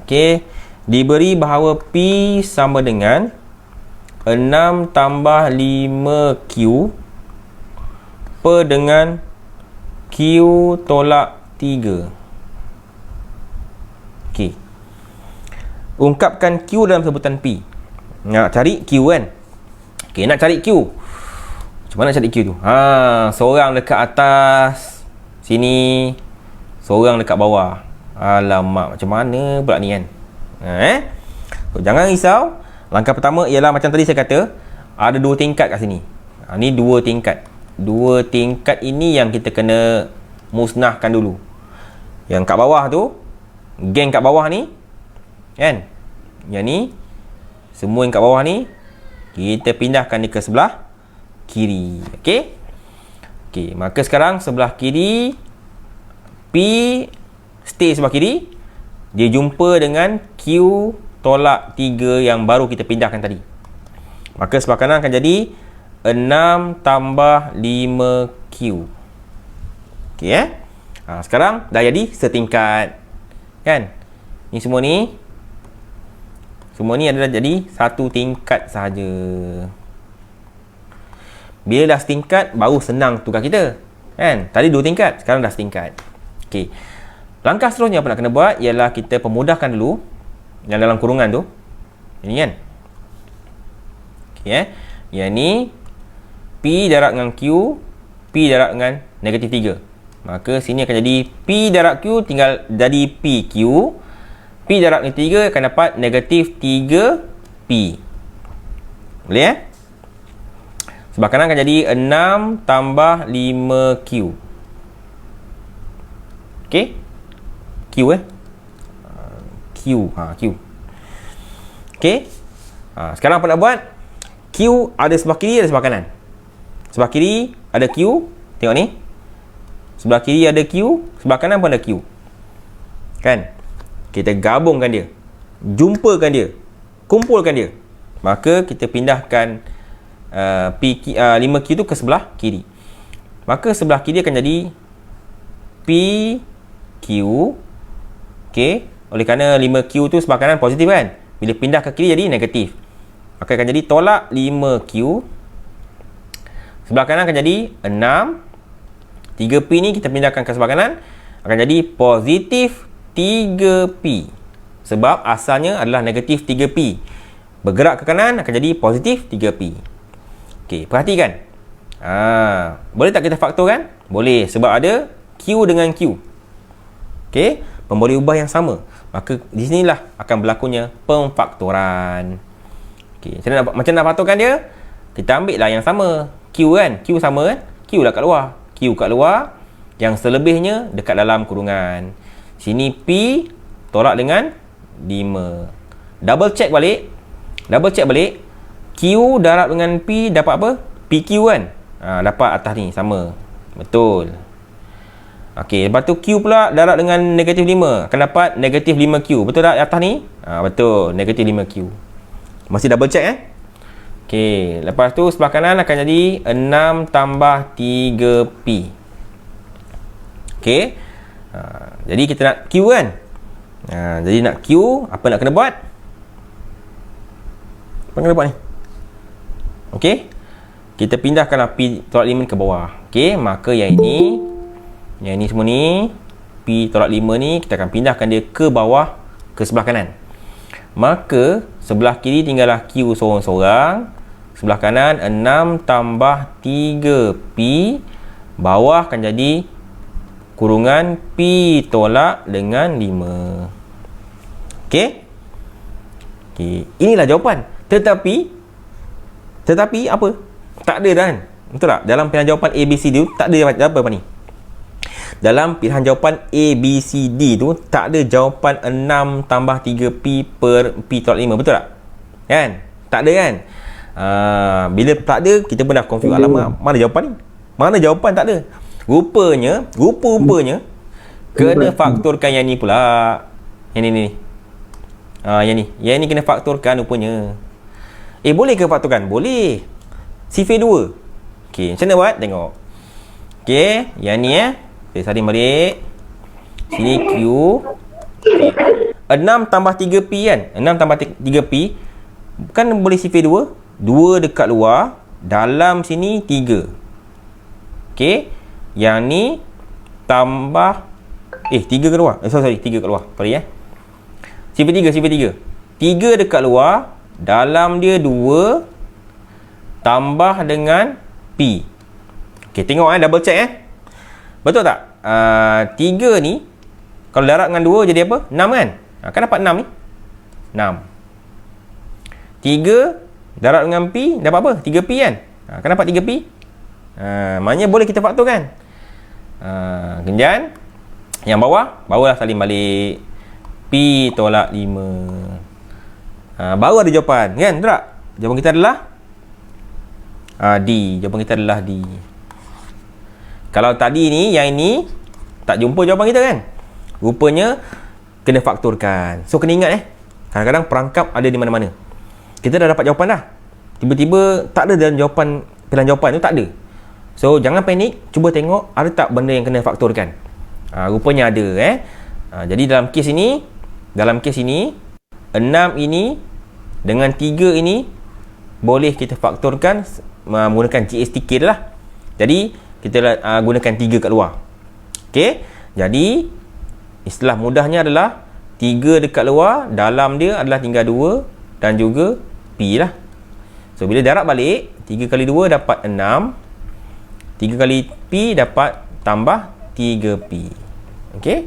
Okey. Diberi bahawa P sama dengan 6 tambah 5Q per dengan Q tolak 3. Okey. Ungkapkan Q dalam sebutan P. Nak cari Q kan? Okey, nak cari Q. Macam mana cari Q tu? Seorang dekat atas sini, seorang dekat bawah. Alamak, macam mana pula ni kan? So, jangan risau. Langkah pertama ialah macam tadi saya kata, ada 2 tingkat kat sini. Ni 2 tingkat. 2 tingkat ini yang kita kena musnahkan dulu. Yang kat bawah tu, geng kat bawah ni kan? Yang ni, semua yang kat bawah ni kita pindahkan dia ke sebelah kiri. Okey? Okey, maka sekarang sebelah kiri P stay sebelah kiri, dia jumpa dengan Q tolak 3 yang baru kita pindahkan tadi. Maka sebelah kanan akan jadi 6 tambah 5Q. Okey sekarang dah jadi setingkat kan? Ni semua ni adalah jadi satu tingkat sahaja. Bila dah setingkat, baru senang tugas kita kan? Tadi 2 tingkat, sekarang dah setingkat. Okey. Langkah seterusnya apa nak kena buat ialah kita pemudahkan dulu yang dalam kurungan tu. Ini kan? Okey Yang ni P darab dengan Q, P darab dengan negatif 3. Maka sini akan jadi P darab Q tinggal jadi PQ. P darab dengan 3 akan dapat negatif 3P. Boleh sebelah kanan akan jadi 6 tambah 5Q. Okey. Q Q. Q. Okey. Sekarang apa nak buat? Q ada sebelah kiri, ada sebelah kanan. Sebelah kiri ada Q. Tengok ni. Sebelah kiri ada Q, sebelah kanan pun ada Q. Kan? Kita gabungkan dia. Jumpakan dia. Kumpulkan dia. Maka kita pindahkan 5Q tu ke sebelah kiri. Maka sebelah kiri akan jadi PQ. Okey. Oleh kerana 5Q tu sebelah kanan positif kan? Bila pindah ke kiri jadi negatif. Maka akan jadi tolak 5Q. Sebelah kanan akan jadi 6. 3P ni kita pindahkan ke sebelah kanan. Akan jadi positif 3P. Sebab asalnya adalah negatif 3P. Bergerak ke kanan akan jadi positif 3P. Okey, perhatikan. Boleh tak kita faktorkan? Boleh, sebab ada Q dengan Q. Okey, memboleh ubah yang sama. Maka di sinilah akan berlakunya pemfaktoran. Okey, macam nak faktorkan dia? Kita ambil lah yang sama. Q kan? Q sama kan? Q lah kat luar. Q kat luar. Yang selebihnya dekat dalam kurungan. Sini P tolak dengan 5. Double check balik. Q darab dengan P dapat apa? PQ kan? Dapat atas ni sama. Betul. Okey, lepas tu Q pula darab dengan negatif 5 akan dapat negatif 5Q. Betul tak atas ni? Betul, negatif 5Q. Masih double check Okey, lepas tu sebelah kanan akan jadi 6 tambah 3P. Okey. Jadi kita nak Q kan? Jadi nak Q, apa nak kena buat? Apa kena buat ni? Okey. Kita pindahkanlah P tolak 5 ke bawah. Okey, maka yang ini semua ni P tolak 5 ni kita akan pindahkan dia ke bawah, ke sebelah kanan. Maka sebelah kiri tinggallah Q seorang-seorang. Sebelah kanan 6 tambah 3P. Bawah akan jadi kurungan P tolak dengan 5. Okey? Okey, inilah jawapan. Tetapi apa? Tak ada kan? Betul tak? Dalam pilihan jawapan A, B, C, D tu tak ada apa ni? Dalam pilihan jawapan A, B, C, D tu tak ada jawapan 6 tambah 3P per P tolak 5. Betul tak? Kan? Tak ada kan? Bila tak ada, kita pun dah confuse. Alamak, mana jawapan ni? Mana jawapan tak ada? Rupanya kena faktorkan yang ni pula. Yang ni. Yang ni kena faktorkan rupanya. Boleh ke faktorkan? Boleh. Sifar 2. Okey, macam mana buat? Tengok. Okey, yang ni saya salin balik. Sini Q. 6 tambah 3P kan? 6 tambah 3P kan boleh sifar 2. 2 dekat luar. Dalam sini 3. Okey. Yang ni tambah 3 ke luar. Sorry, 3 ke luar. Sorry Sifar 3. 3 dekat luar. Dalam dia 2 tambah dengan P. Okey, tengok double check Betul tak? 3 ni kalau darab dengan 2 jadi apa? 6 kan? Kan dapat 6 ni. 6. 3 darab dengan P dapat apa? 3P kan? Kan dapat 3P. Maknanya boleh kita faktorkan. Kemudian yang bawahlah salin balik. P tolak 5. Baru ada jawapan kan? Betul tak? Jawapan kita adalah D. Jawapan kita adalah D. Kalau tadi ni, yang ini tak jumpa jawapan kita kan? Rupanya kena faktorkan. So kena ingat kadang-kadang perangkap ada di mana-mana. Kita dah dapat jawapan dah. Tiba-tiba tak ada dalam jawapan, pilihan jawapan tu tak ada. So jangan panik, cuba tengok ada tak benda yang kena faktorkan. Rupanya ada Jadi dalam kes ini 6 ini dengan 3 ini boleh kita faktorkan menggunakan GSTK lah. Jadi kita gunakan 3 kat luar. Okey. Jadi istilah mudahnya adalah 3 dekat luar, dalam dia adalah tinggal 2 dan juga P lah. So bila darab balik, 3 kali 2 dapat 6. 3 kali P dapat tambah 3P. Okey.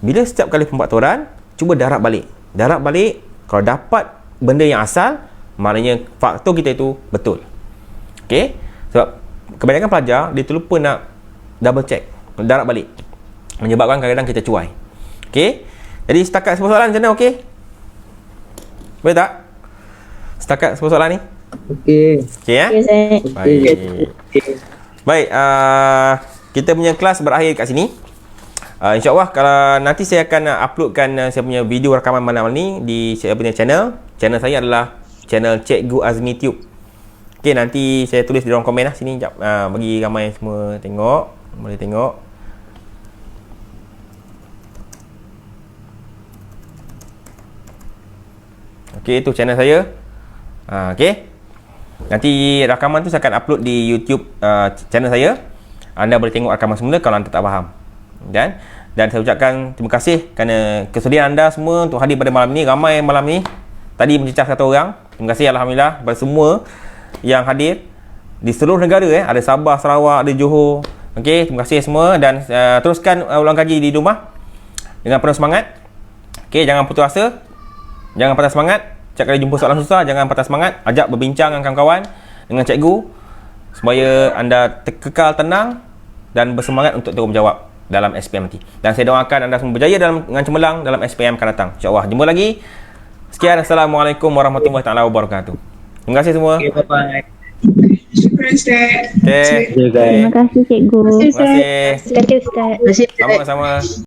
Bila setiap kali pemfaktoran, cuba darab balik. Darab balik, kalau dapat benda yang asal, maknanya faktor kita itu betul. Okey. Sebab kebanyakan pelajar dia terlupa nak double check, darab balik. Menyebabkan kadang-kadang kita cuai. Okey. Jadi setakat 10 soalan macam mana, okey? Boleh tak? Setakat 10 soalan ni? Okey. Okey ya? Okay, saya. Baik. Baik, kita punya kelas berakhir kat sini. InsyaAllah kalau nanti saya akan uploadkan saya punya video rakaman malam ni di saya punya channel. Channel saya adalah channel Cikgu Azmi Tube. Okey, nanti saya tulis di ruang komen lah sini jap, bagi ramai semua tengok. Boleh tengok. Okey, itu channel saya. Okey. Nanti rakaman tu saya akan upload di YouTube channel saya. Anda boleh tengok rakaman semula kalau anda tak faham. Dan saya ucapkan terima kasih kerana kesediaan anda semua untuk hadir pada malam ni. Ramai malam ni. Tadi mencecah 1 orang. Terima kasih alhamdulillah kepada semua yang hadir di seluruh negara. Ada Sabah, Sarawak, ada Johor. Okey, terima kasih semua dan teruskan ulang kaji di rumah dengan penuh semangat. Okey, jangan putus asa. Jangan patah semangat. Setiap kali jumpa soalan susah, jangan patah semangat. Ajak berbincang dengan kawan-kawan, dengan cikgu, supaya anda kekal tenang dan bersemangat untuk terus menjawab dalam SPM nanti. Dan saya doakan anda semua berjaya dengan cemerlang dalam SPM akan datang. InsyaAllah. Jumpa lagi. Sekian. Assalamualaikum warahmatullahi wabarakatuh. Terima kasih semua. Okay, bye-bye. Syukran Ustaz. Okay. Okay, guys. Terima kasih cikgu. Terima kasih. Terima kasih Ustaz. Terima kasih Ustaz. Sama-sama.